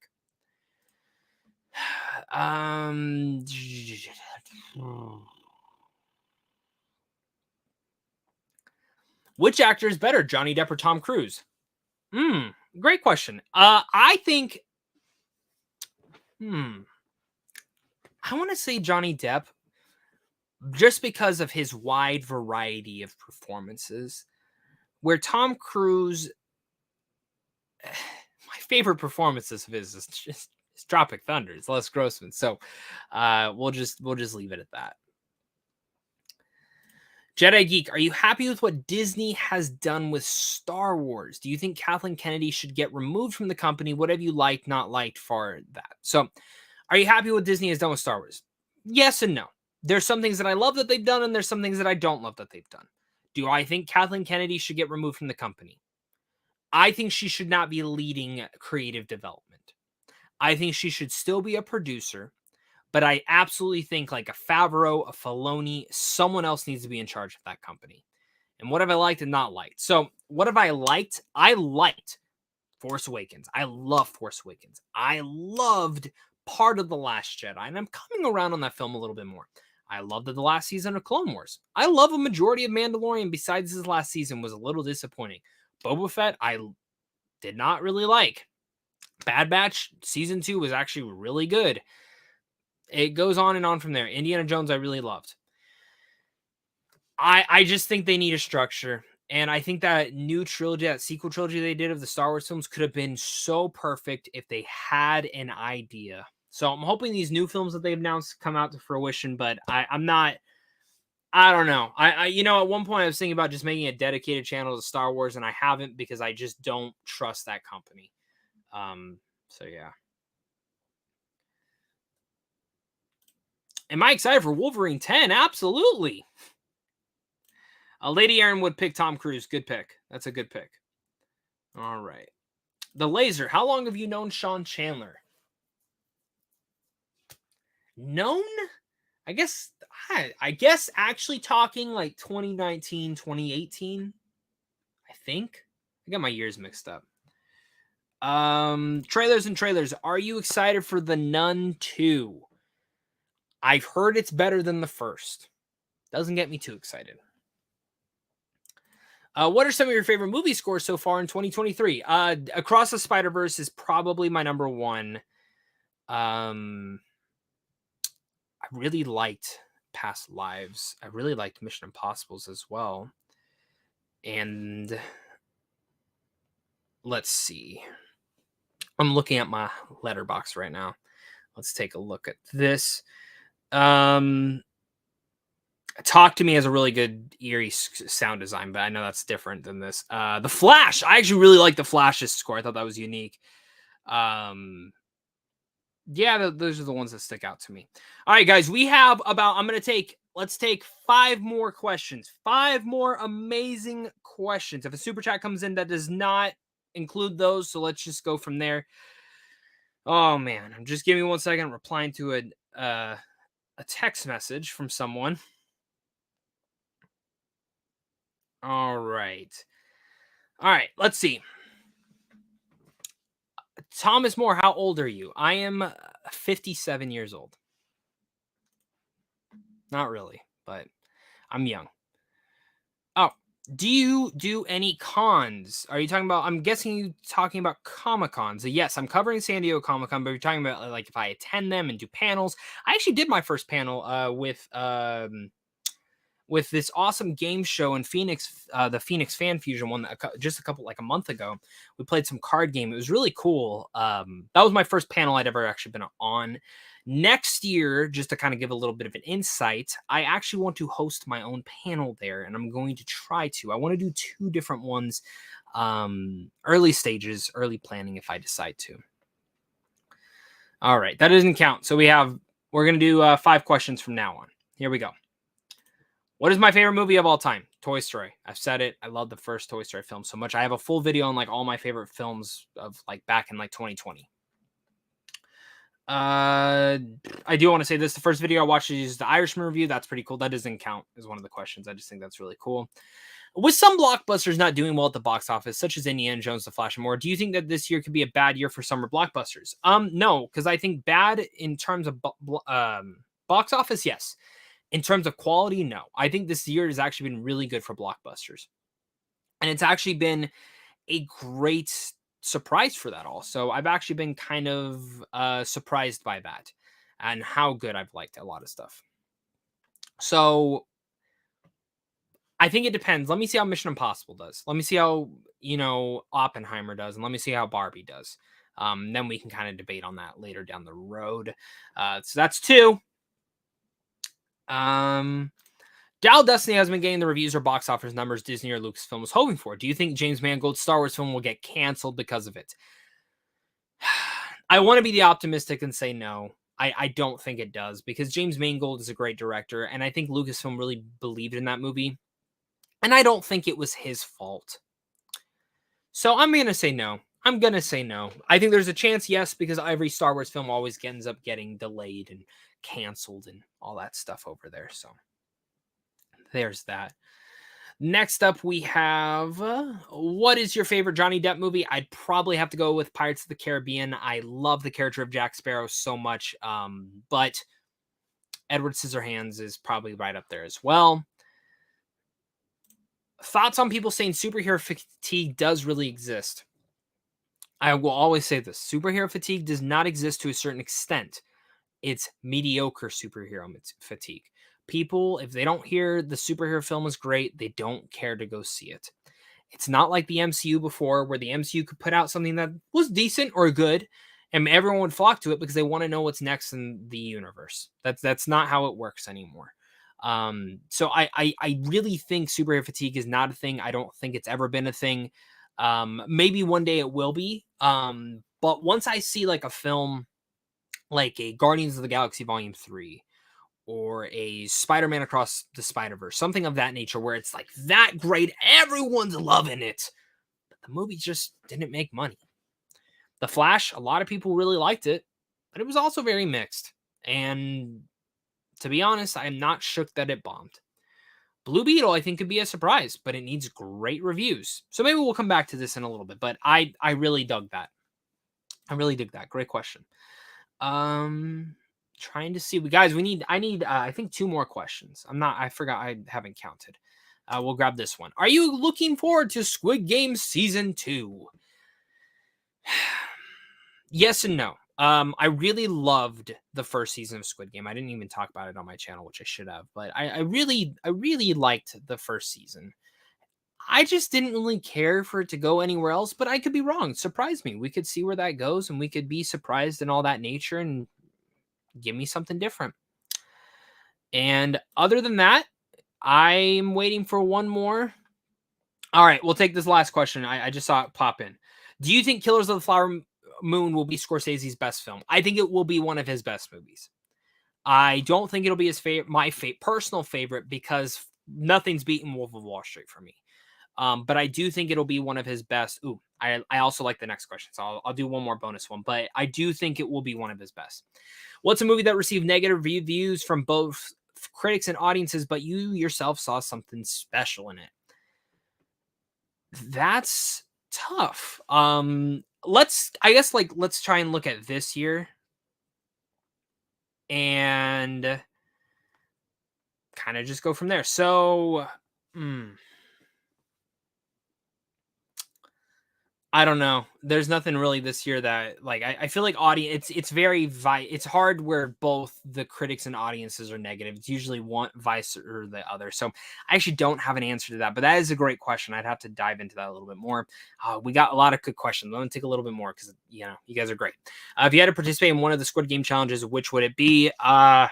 Which actor is better, Johnny Depp or Tom Cruise? Great question. I think... I want to say Johnny Depp, just because of his wide variety of performances, where Tom Cruise, my favorite performances of his is just Tropic Thunder. It's Les Grossman. So we'll just leave it at that. Jedi Geek, are you happy with what Disney has done with Star Wars? Do you think Kathleen Kennedy should get removed from the company? What have you liked, not liked for that? So, are you happy with what Disney has done with Star Wars? Yes and no. There's some things that I love that they've done, and there's some things that I don't love that they've done. Do I think Kathleen Kennedy should get removed from the company? I think she should not be leading creative development. I think she should still be a producer, but I absolutely think like a Favreau, a Filoni, someone else needs to be in charge of that company. And what have I liked and not liked? So what have I liked? I liked Force Awakens. I love Force Awakens. I loved part of The Last Jedi, and I'm coming around on that film a little bit more. I loved the last season of Clone Wars. I love a majority of Mandalorian besides his last season was a little disappointing. Boba Fett, I did not really like. Bad Batch season 2 was actually really good. It goes on and on from there. Indiana Jones, I really loved. I just think they need a structure. And I think that new trilogy, that sequel trilogy they did of the Star Wars films could have been so perfect if they had an idea. So I'm hoping these new films that they've announced come out to fruition, but I'm not, I don't know. I at one point I was thinking about just making a dedicated channel to Star Wars, and I haven't because I just don't trust that company. So yeah. Am I excited for Wolverine 10? Absolutely. Lady Aaron would pick Tom Cruise. Good pick. That's a good pick. All right. The Laser. How long have you known Sean Chandler? Known? I guess actually talking like 2019, 2018. I think. I got my years mixed up. Trailers and trailers. Are you excited for The Nun 2? I've heard it's better than the first. Doesn't get me too excited. What are some of your favorite movie scores so far in 2023? Across the Spider-Verse is probably my number one. I really liked Past Lives. I really liked Mission Impossibles as well. And let's see. I'm looking at my letterbox right now. Let's take a look at this. Talk to Me has a really good eerie sound design, but I know that's different than this. The Flash. I actually really like the Flash's score. I thought that was unique. Yeah, those are the ones that stick out to me. All right, guys, we have let's take 5 more questions. 5 more amazing questions. If a super chat comes in that does not include those, so let's just go from there. Oh man, just give me 1 second. Replying to a text message from someone. All right, let's see. Thomas Moore, how old are you? I am 57 years old. Not really, but I'm young. Oh, do you do any cons? Are you talking about, I'm guessing you talking about Comic-Cons. Yes, I'm covering San Diego Comic-Con, but you're talking about like if I attend them and do panels. I actually did my first panel with this awesome game show in Phoenix, the Phoenix Fan Fusion one that just like a month ago. We played some card game. It was really cool. That was my first panel I'd ever actually been on. Next year, just to kind of give a little bit of an insight, I actually want to host my own panel there, and I'm going to try to. I want to do 2 different ones, early stages, early planning if I decide to. All right, that doesn't count. So we're going to do 5 questions from now on. Here we go. What is my favorite movie of all time? Toy Story. I've said it. I love the first Toy Story film so much. I have a full video on like all my favorite films of like back in like 2020. I do want to say this. The first video I watched is the Irishman review. That's pretty cool. That doesn't count as one of the questions. I just think that's really cool. With some blockbusters not doing well at the box office, such as Indiana Jones, The Flash, and more, do you think that this year could be a bad year for summer blockbusters? No, because I think bad in terms of box office, yes. In terms of quality, no. I think this year has actually been really good for blockbusters. And it's actually been a great surprise for that also. I've actually been kind of surprised by that and how good I've liked a lot of stuff. So I think it depends. Let me see how Mission Impossible does. Let me see how, Oppenheimer does. And let me see how Barbie does. Then we can kind of debate on that later down the road. So that's 2. Dial Destiny has been getting the reviews or box office numbers Disney or Lucasfilm was hoping for. Do you think James Mangold's Star Wars film will get canceled because of it? I want to be the optimistic and say no. I don't think it does, because James Mangold is a great director, and I think Lucasfilm really believed in that movie, and I don't think it was his fault. So I'm going to say no. I think there's a chance, yes, because every Star Wars film always ends up getting delayed and canceled and all that stuff over there. So there's that. Next up, we have what is your favorite Johnny Depp movie? I'd probably have to go with Pirates of the Caribbean. I love the character of Jack Sparrow so much, but Edward Scissorhands is probably right up there as well. Thoughts on people saying superhero fatigue does really exist? I will always say this. Superhero fatigue does not exist to a certain extent. It's mediocre superhero fatigue. People, if they don't hear the superhero film is great, they don't care to go see it. It's not like the MCU before, where the MCU could put out something that was decent or good, and everyone would flock to it because they want to know what's next in the universe. That's not how it works anymore. So I really think superhero fatigue is not a thing. I don't think it's ever been a thing. Maybe one day it will be. But once I see like a film like a Guardians of the Galaxy Volume 3 or a Spider-Man Across the Spider-Verse, something of that nature, where it's like that great, everyone's loving it, but the movie just didn't make money. The Flash, a lot of people really liked it, but it was also very mixed. And to be honest, I am not shook that it bombed. Blue Beetle, I think, could be a surprise, but it needs great reviews. So maybe we'll come back to this in a little bit, but I really dug that. I really dig that. Great question. Trying to see, I need I think 2 more questions. I forgot, I haven't counted. We'll grab this one. Are you looking forward to Squid Game season 2? Yes and no. I really loved the first season of Squid Game. I didn't even talk about it on my channel, which I should have, but I really liked the first season. I just didn't really care for it to go anywhere else, but I could be wrong. Surprise me. We could see where that goes, and we could be surprised and all that nature and give me something different. And other than that, I'm waiting for one more. All right, we'll take this last question. I just saw it pop in. Do you think Killers of the Flower Moon will be Scorsese's best film? I think it will be one of his best movies. I don't think it'll be my personal favorite, because nothing's beaten Wolf of Wall Street for me. But I do think it'll be one of his best. Ooh, I also like the next question, so I'll do one more bonus one. But I do think it will be one of his best. What's a movie that received negative reviews from both critics and audiences, but you yourself saw something special in it? That's tough. Let's try and look at this year and kind of just go from there. So, I don't know. There's nothing really this year that like I feel like audience it's very it's hard where both the critics and audiences are negative. It's usually one vice or the other. So I actually don't have an answer to that, but that is a great question. I'd have to dive into that a little bit more. We got a lot of good questions. I'm gonna take a little bit more because you know you guys are great. If you had to participate in one of the Squid Game challenges, which would it be? Not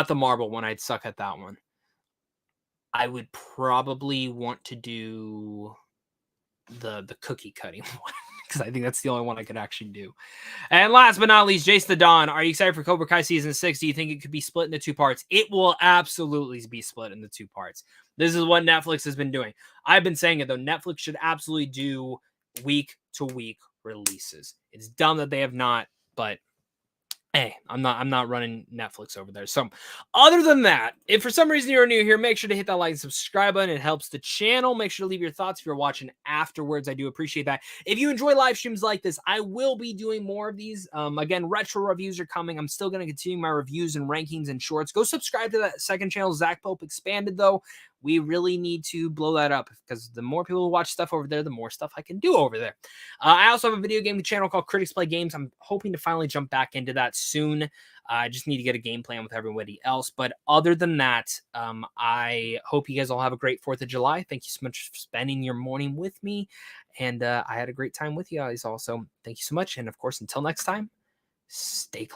the marble one. I'd suck at that one. I would probably want to do the cookie cutting one because I think that's the only one I could actually do. And last but not least, Jace the Dawn, are you excited for Cobra Kai season 6? Do you think it could be split into 2 parts? It will absolutely be split into 2 parts. This is what Netflix has been doing. I've been saying it though. Netflix should absolutely do week to week releases. It's dumb that they have not, but hey, I'm not running Netflix over there. So other than that, if for some reason you're new here, make sure to hit that like and subscribe button. It helps the channel. Make sure to leave your thoughts if you're watching afterwards. I do appreciate that. If you enjoy live streams like this, I will be doing more of these. Again, retro reviews are coming. I'm still going to continue my reviews and rankings and shorts. Go subscribe to that second channel, Zach Pope Expanded, though. We really need to blow that up because the more people who watch stuff over there, the more stuff I can do over there. I also have a video game channel called Critics Play Games. I'm hoping to finally jump back into that soon. I just need to get a game plan with everybody else. But other than that, I hope you guys all have a great 4th of July. Thank you so much for spending your morning with me. And I had a great time with you guys also. Thank you so much. And of course, until next time, stay close.